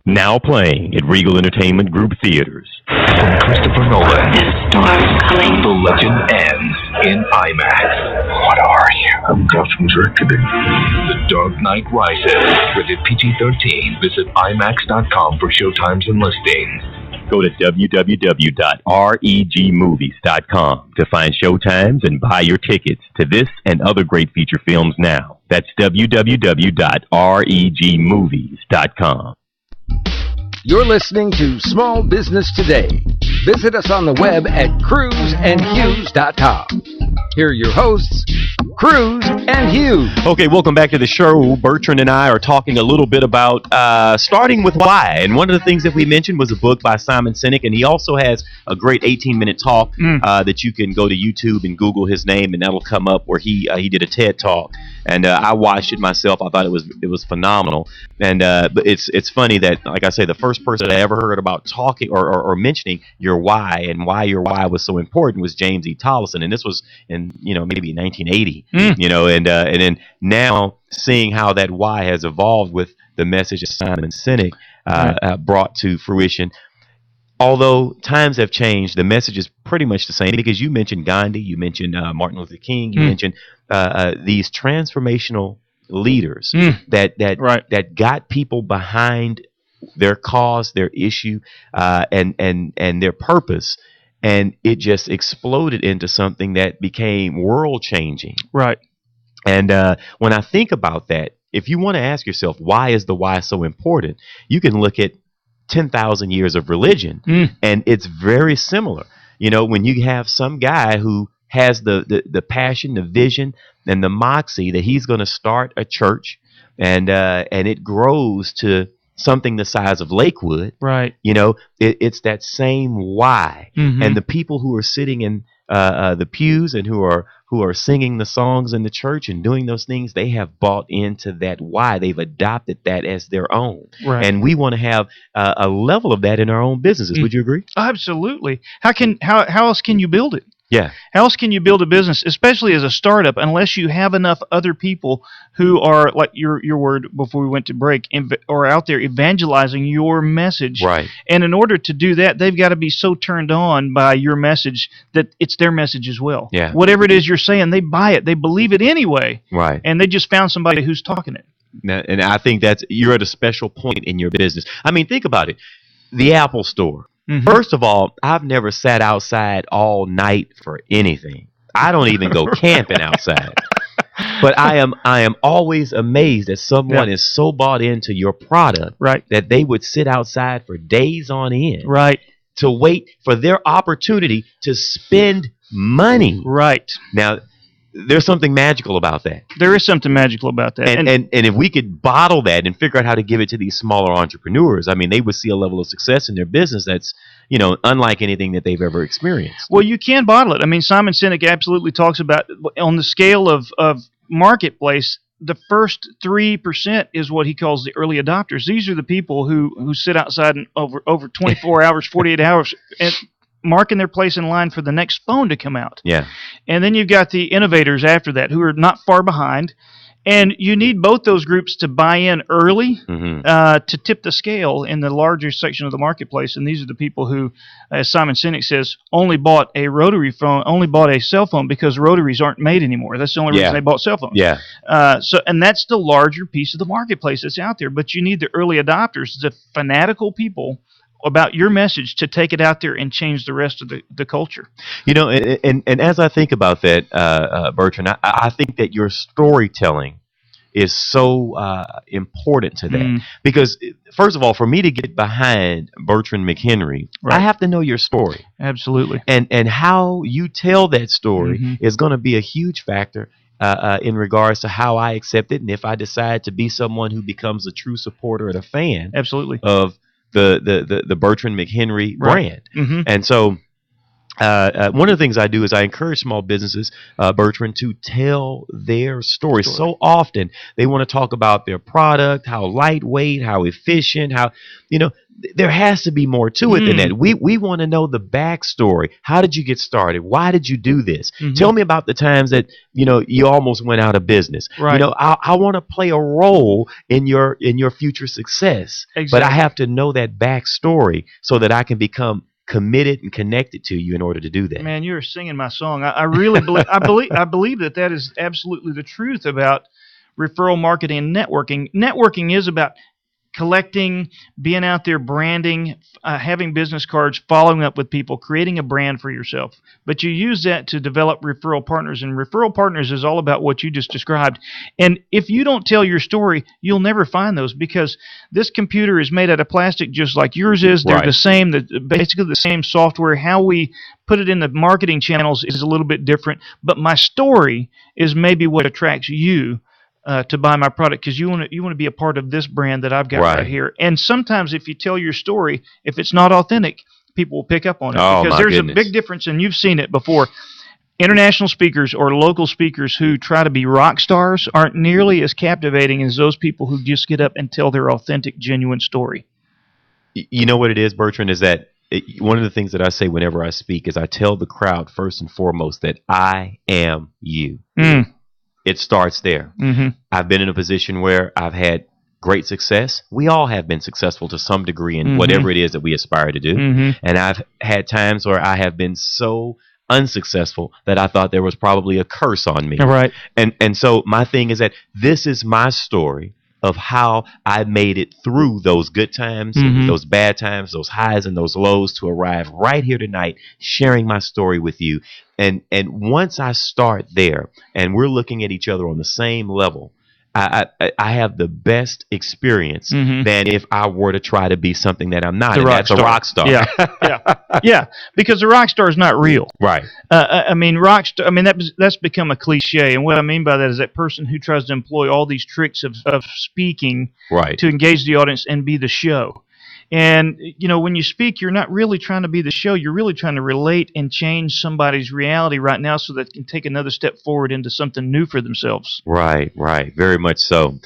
Speaker 3: Now playing at Regal Entertainment Group Theaters.
Speaker 11: From Christopher Nolan. This storm's coming. The legend ends in IMAX. What are you? I'm Gotham's Reckoning. The Dark Knight Rises. Rated PG-13. Visit IMAX.com for showtimes and listings.
Speaker 3: Go to www.regmovies.com to find showtimes and buy your tickets to this and other great feature films now. That's www.regmovies.com.
Speaker 2: You're listening to Small Business Today. Visit us on the web at cruzandhughes.com. Here are your hosts, Cruz and Hughes.
Speaker 3: Okay, welcome back to the show. Bertrand and I are talking a little bit about starting with why. And one of the things that we mentioned was a book by Simon Sinek, and he also has a great 18-minute talk that you can go to YouTube and Google his name, and that'll come up where he did a TED talk. And I watched it myself. I thought it was phenomenal. And but it's funny that, like I say, the first person I ever heard about talking or mentioning your why and why your why was so important was James E. Tollison, and this was in maybe 1980. And then now seeing how that why has evolved with the message that Simon Sinek brought to fruition. Although times have changed, the message is pretty much the same, because you mentioned Gandhi, you mentioned Martin Luther King, you mentioned these transformational leaders that got people behind their cause, their issue, and their purpose, and it just exploded into something that became world changing.
Speaker 4: Right.
Speaker 3: And when I think about that, if you want to ask yourself why is the why so important, you can look at 10,000 years of religion, and it's very similar. When you have some guy who has the passion, the vision, and the moxie that he's going to start a church, and it grows to something the size of Lakewood.
Speaker 4: Right.
Speaker 3: It's that same why. And the people who are sitting in the pews and who are singing the songs in the church and doing those things, they have bought into that why. They've adopted that as their own.
Speaker 4: Right.
Speaker 3: And we want to have a level of that in our own businesses. Would you agree?
Speaker 4: Absolutely. How else can you build it?
Speaker 3: Yeah.
Speaker 4: How else can you build a business, especially as a startup, unless you have enough other people who are, like your word before we went to break, or out there evangelizing your message.
Speaker 3: Right.
Speaker 4: And in order to do that, they've got to be so turned on by your message that it's their message as well.
Speaker 3: Yeah.
Speaker 4: Whatever it is you're saying, they buy it. They believe it anyway.
Speaker 3: Right.
Speaker 4: And they just found somebody who's talking it.
Speaker 3: And I think you're at a special point in your business. I mean, think about it. The Apple Store. First of all, I've never sat outside all night for anything. I don't even go camping outside. But I am always amazed that someone is so bought into your product that they would sit outside for days on end to wait for their opportunity to spend money.
Speaker 4: Right.
Speaker 3: Now, there's something magical about that.
Speaker 4: There is something magical about that.
Speaker 3: And if we could bottle that and figure out how to give it to these smaller entrepreneurs, I mean, they would see a level of success in their business that's, unlike anything that they've ever experienced.
Speaker 4: Well, you can bottle it. I mean, Simon Sinek absolutely talks about, on the scale of marketplace, the first 3% is what he calls the early adopters. These are the people who sit outside and over 24 hours, 48 hours, and marking their place in line for the next phone to come out.
Speaker 3: Yeah.
Speaker 4: And then you've got the innovators after that who are not far behind. And you need both those groups to buy in early to tip the scale in the larger section of the marketplace. And these are the people who, as Simon Sinek says, only bought a cell phone because rotaries aren't made anymore. That's the only reason they bought cell phones.
Speaker 3: Yeah.
Speaker 4: And that's the larger piece of the marketplace that's out there. But you need the early adopters, the fanatical people about your message to take it out there and change the rest of the culture.
Speaker 3: And as I think about that, Bertrand, I think that your storytelling is so important to that. Because, first of all, for me to get behind Bertrand McHenry, I have to know your story.
Speaker 4: Absolutely.
Speaker 3: And how you tell that story is going to be a huge factor in regards to how I accept it, and if I decide to be someone who becomes a true supporter and a fan
Speaker 4: absolutely
Speaker 3: of the Bertrand McHenry brand. And so one of the things I do is I encourage small businesses, Bertrand, to tell their story. So often they want to talk about their product, how lightweight, how efficient, how, there has to be more to it than that. We want to know the backstory. How did you get started? Why did you do this? Tell me about the times that, you almost went out of business.
Speaker 4: Right.
Speaker 3: I want to play a role in your future success.
Speaker 4: Exactly.
Speaker 3: But I have to know that backstory so that I can become committed and connected to you in order to do that.
Speaker 4: Man, you're singing my song. I really believe I believe that is absolutely the truth about referral marketing and networking. Networking is about collecting, being out there, branding, having business cards, following up with people, creating a brand for yourself. But you use that to develop referral partners, and referral partners is all about what you just described. And if you don't tell your story, you'll never find those, because this computer is made out of plastic just like yours is. They're the same, basically the same software. How we put it in the marketing channels is a little bit different, but my story is maybe what attracts you to buy my product, because you want to be a part of this brand that I've got right here. And sometimes if you tell your story, if it's not authentic, people will pick up on it, because there's a big difference, and you've seen it before. International speakers or local speakers who try to be rock stars aren't nearly as captivating as those people who just get up and tell their authentic, genuine story.
Speaker 3: You know what it is, Bertrand, is that one of the things that I say whenever I speak is I tell the crowd first and foremost that I am you. It starts there. I've been in a position where I've had great success. We all have been successful to some degree in whatever it is that we aspire to do. And I've had times where I have been so unsuccessful that I thought there was probably a curse on me.
Speaker 4: Right.
Speaker 3: And so my thing is that this is my story of how I made it through those good times, those bad times, those highs and those lows, to arrive right here tonight sharing my story with you. And once I start there and we're looking at each other on the same level, I have the best experience than if I were to try to be something that I'm not. And that's a rock star.
Speaker 4: Yeah, because a rock star is not real.
Speaker 3: Right.
Speaker 4: I mean, that's become a cliche. And what I mean by that is that person who tries to employ all these tricks of speaking to engage the audience and be the show. And, when you speak, you're not really trying to be the show. You're really trying to relate and change somebody's reality right now so that they can take another step forward into something new for themselves.
Speaker 3: Right. Very much so.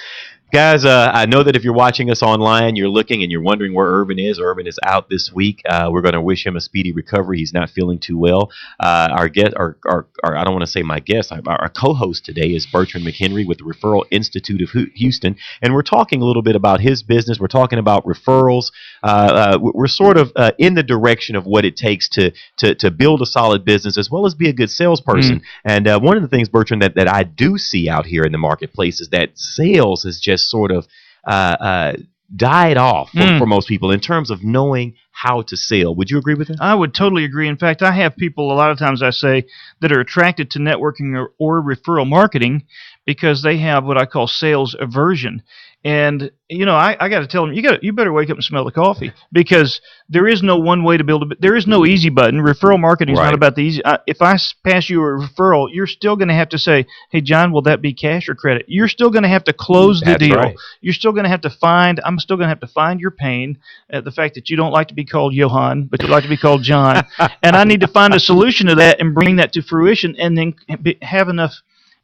Speaker 3: Guys, I know that if you're watching us online, you're looking and you're wondering where Urban is. Urban is out this week. We're going to wish him a speedy recovery. He's not feeling too well. Our guest, our I don't want to say my guest, our co-host today is Bertrand McHenry with the Referral Institute of Houston, and we're talking a little bit about his business. We're talking about referrals. We're sort of in the direction of what it takes to build a solid business as well as be a good salesperson. And one of the things, Bertrand, that I do see out here in the marketplace is that sales is just sort of died off for most people in terms of knowing how to sell. Would you agree with that?
Speaker 4: I would totally agree. In fact, I have people a lot of times I say that are attracted to networking or referral marketing because they have what I call sales aversion. And I got to tell them, you better wake up and smell the coffee, because there is no one way to build there is no easy button. Referral marketing is not about the easy. If I pass you a referral, you're still going to have to say, "Hey, John, will that be cash or credit?" You're still going to have to close the deal. Right. You're still going to have to find. I'm still going to have to find your pain at the fact that you don't like to be called Johan, but you like to be called John. And I need to find a solution to that and bring that to fruition, and then have enough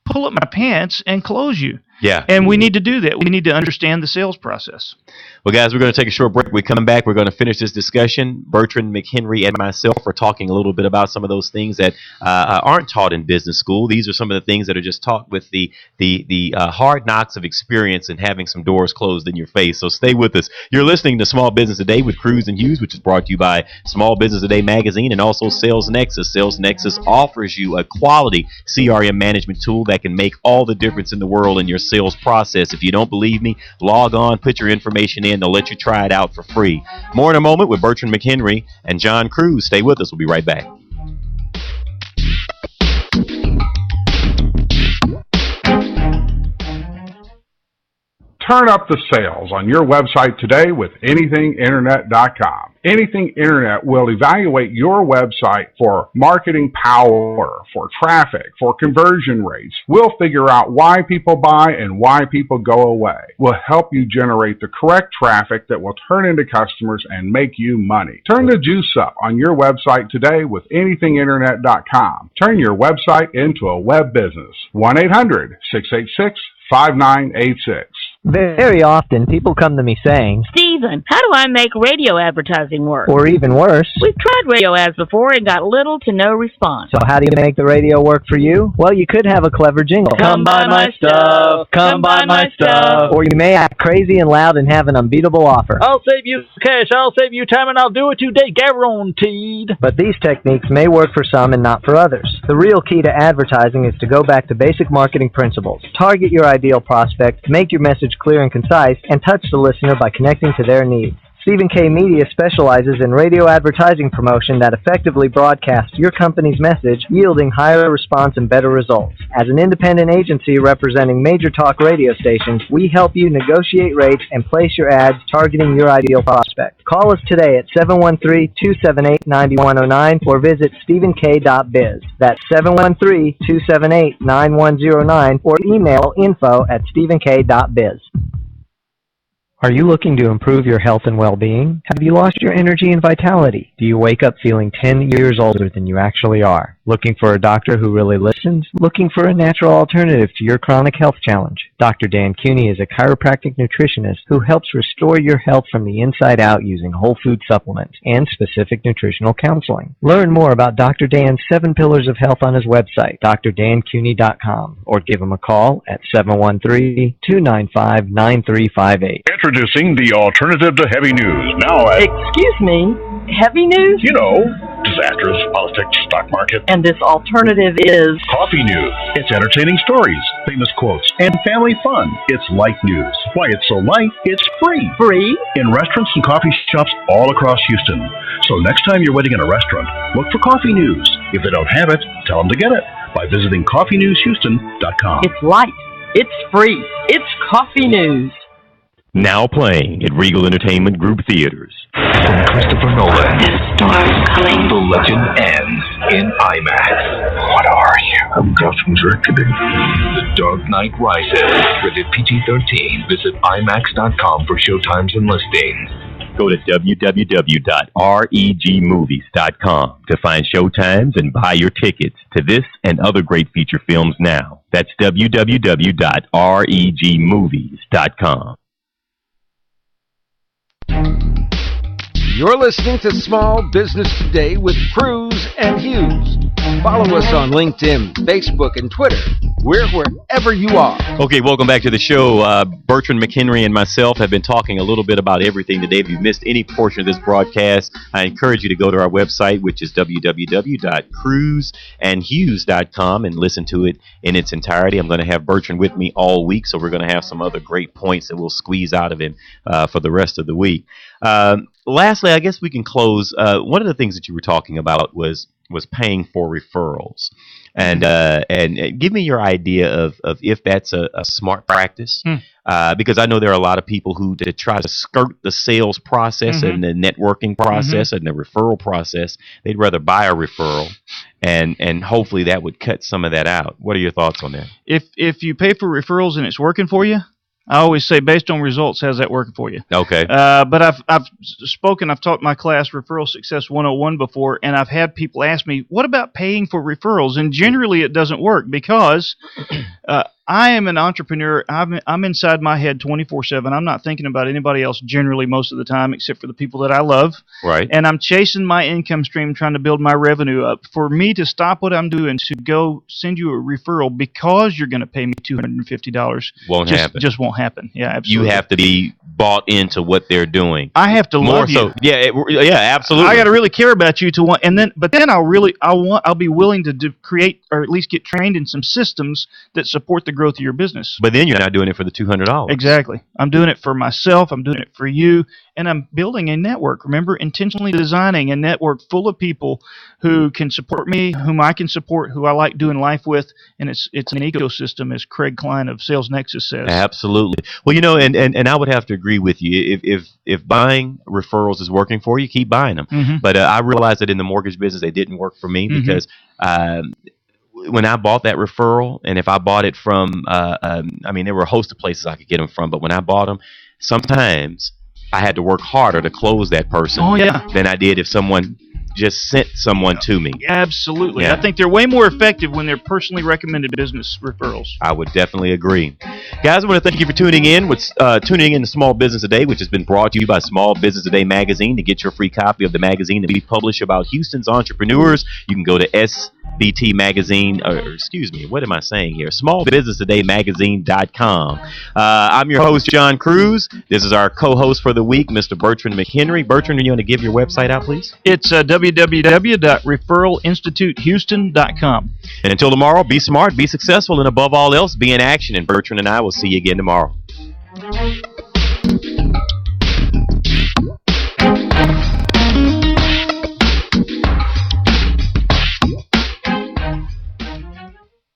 Speaker 4: pull up my pants and close you.
Speaker 3: Yeah.
Speaker 4: And we need to do that. We need to understand the sales process.
Speaker 3: Well, guys, we're going to take a short break. We're coming back. We're going to finish this discussion. Bertrand McHenry and myself are talking a little bit about some of those things that aren't taught in business school. These are some of the things that are just taught with the hard knocks of experience and having some doors closed in your face. So stay with us. You're listening to Small Business Today with Cruz and Hughes, which is brought to you by Small Business Today magazine and also Sales Nexus. Sales Nexus offers you a quality CRM management tool that can make all the difference in the world in your sales process. If you don't believe me, log on, put your information in. They'll let you try it out for free. More in a moment with Bertrand McHenry and John Cruz. Stay with us. We'll be right back.
Speaker 5: Turn up the sales on your website today with anythinginternet.com. Anything Internet will evaluate your website for marketing power, for traffic, for conversion rates. We'll figure out why people buy and why people go away. We'll help you generate the correct traffic that will turn into customers and make you money. Turn the juice up on your website today with anythinginternet.com. Turn your website into a web business. 1-800-686-5986.
Speaker 6: Very often, people come to me saying,
Speaker 7: Stephen, how do I make radio advertising work?
Speaker 6: or even worse,
Speaker 7: We've tried radio ads before and got little to no response.
Speaker 6: so how do you make the radio work for you? Well, you could have a clever jingle.
Speaker 7: Come buy my stuff. Come buy my stuff.
Speaker 6: Or you may act crazy and loud and have an unbeatable offer.
Speaker 8: I'll save you cash, I'll save you time, and I'll do it today, guaranteed.
Speaker 6: But these techniques may work for some and not for others. The real key to advertising is to go back to basic marketing principles. Target your ideal prospect, make your message clear and concise, and touch the listener by connecting to their needs. Stephen K. Media specializes in radio advertising promotion that effectively broadcasts your company's message, yielding higher response and better results. As an independent agency representing major talk radio stations, we help you negotiate rates and place your ads targeting your ideal prospect. Call us today at 713-278-9109 or visit stephenk.biz. That's 713-278-9109 or email info@stephenk.biz. Are you looking to improve your health and well-being? Have you lost your energy and vitality? Do you wake up feeling 10 years older than you actually are? Looking for a doctor who really listens? Looking for a natural alternative to your chronic health challenge? Dr. Dan Cooney is a chiropractic nutritionist who helps restore your health from the inside out using whole food supplements and specific nutritional counseling. Learn more about Dr. Dan's 7 Pillars of Health on his website, drdancooney.com, or give him a call at 713-295-9358.
Speaker 9: Introducing the alternative to heavy news. Now at,
Speaker 10: Excuse me, heavy news?
Speaker 9: you know, disasters, politics, stock market.
Speaker 10: And this alternative is...
Speaker 9: Coffee news. It's entertaining stories, famous quotes, and family fun. It's light news. Why it's so light, it's free.
Speaker 10: Free?
Speaker 9: In restaurants and coffee shops all across Houston. So next time you're waiting in a restaurant, look for coffee news. If they don't have it, tell them to get it by visiting coffeenewshouston.com.
Speaker 10: It's light. It's free. It's coffee news.
Speaker 3: Now playing at Regal Entertainment Group Theaters.
Speaker 11: From Christopher Nolan, the storm's coming. The legend ends in IMAX. What are you? I'm Gotham Reckoning. The Dark Knight Rises. Rated PG-13. Visit IMAX.com for showtimes and listings.
Speaker 3: Go to www.regmovies.com to find showtimes and buy your tickets to this and other great feature films now. That's www.regmovies.com.
Speaker 2: You're listening to Small Business Today with Cruz and Hughes. Follow us on LinkedIn, Facebook, and Twitter. We're wherever you are.
Speaker 3: Okay, welcome back to the show. Bertrand McHenry and myself have been talking a little bit about everything today. If you've missed any portion of this broadcast, I encourage you to go to our website, which is www.cruzandhughes.com, and listen to it in its entirety. I'm going to have Bertrand with me all week, so we're going to have some other great points that we'll squeeze out of him for the rest of the week. Lastly, I guess we can close. One of the things that you were talking about was paying for referrals, and give me your idea of if that's a smart practice, because I know there are a lot of people who try to skirt the sales process and the networking process and the referral process. They'd rather buy a referral, and hopefully that would cut some of that out. What are your thoughts on that?
Speaker 4: If you pay for referrals and it's working for you, I always say, based on results, how's that working for you?
Speaker 3: Okay.
Speaker 4: But I've taught my class Referral Success 101 before, and I've had people ask me, what about paying for referrals? And generally it doesn't work because I am an entrepreneur. I'm inside my head 24/7. I'm not thinking about anybody else generally most of the time, except for the people that I love.
Speaker 3: Right.
Speaker 4: And I'm chasing my income stream, trying to build my revenue up. For me to stop what I'm doing to go send you a referral because you're going to pay me $250 just won't happen. Yeah, absolutely.
Speaker 3: You have to be bought into what they're doing.
Speaker 4: I have to love you.
Speaker 3: Yeah, absolutely.
Speaker 4: I got to really care about you to want, but then I'll be willing to create or at least get trained in some systems that support the growth of your business.
Speaker 3: But then you're not doing it for the $200.
Speaker 4: Exactly. I'm doing it for myself. I'm doing it for you, and I'm building a network. Remember, intentionally designing a network full of people who can support me, whom I can support, who I like doing life with, and it's an ecosystem, as Craig Klein of Sales Nexus says.
Speaker 3: Absolutely. Well, and I would have to agree with you. If buying referrals is working for you, keep buying them.
Speaker 4: Mm-hmm.
Speaker 3: But I realized that in the mortgage business, they didn't work for me because when I bought that referral, and if I bought it from, there were a host of places I could get them from, but when I bought them, sometimes I had to work harder to close that person than I did if someone just sent someone to me.
Speaker 4: Absolutely.
Speaker 3: Yeah.
Speaker 4: I think they're way more effective when they're personally recommended business referrals.
Speaker 3: I would definitely agree. Guys, I want to thank you for tuning in to Small Business Today, which has been brought to you by Small Business Today magazine. To get your free copy of the magazine that we publish about Houston's entrepreneurs, you can go to SBT Magazine, what am I saying here? SmallBusinessTodayMagazine.com. I'm your host, John Cruz. This is our co-host for the week, Mr. Bertrand McHenry. Bertrand, are you want to give your website out, please?
Speaker 4: It's www.referalinstitutehouston.com.
Speaker 3: And until tomorrow, be smart, be successful, and above all else, be in action. And Bertrand and I will see you again tomorrow.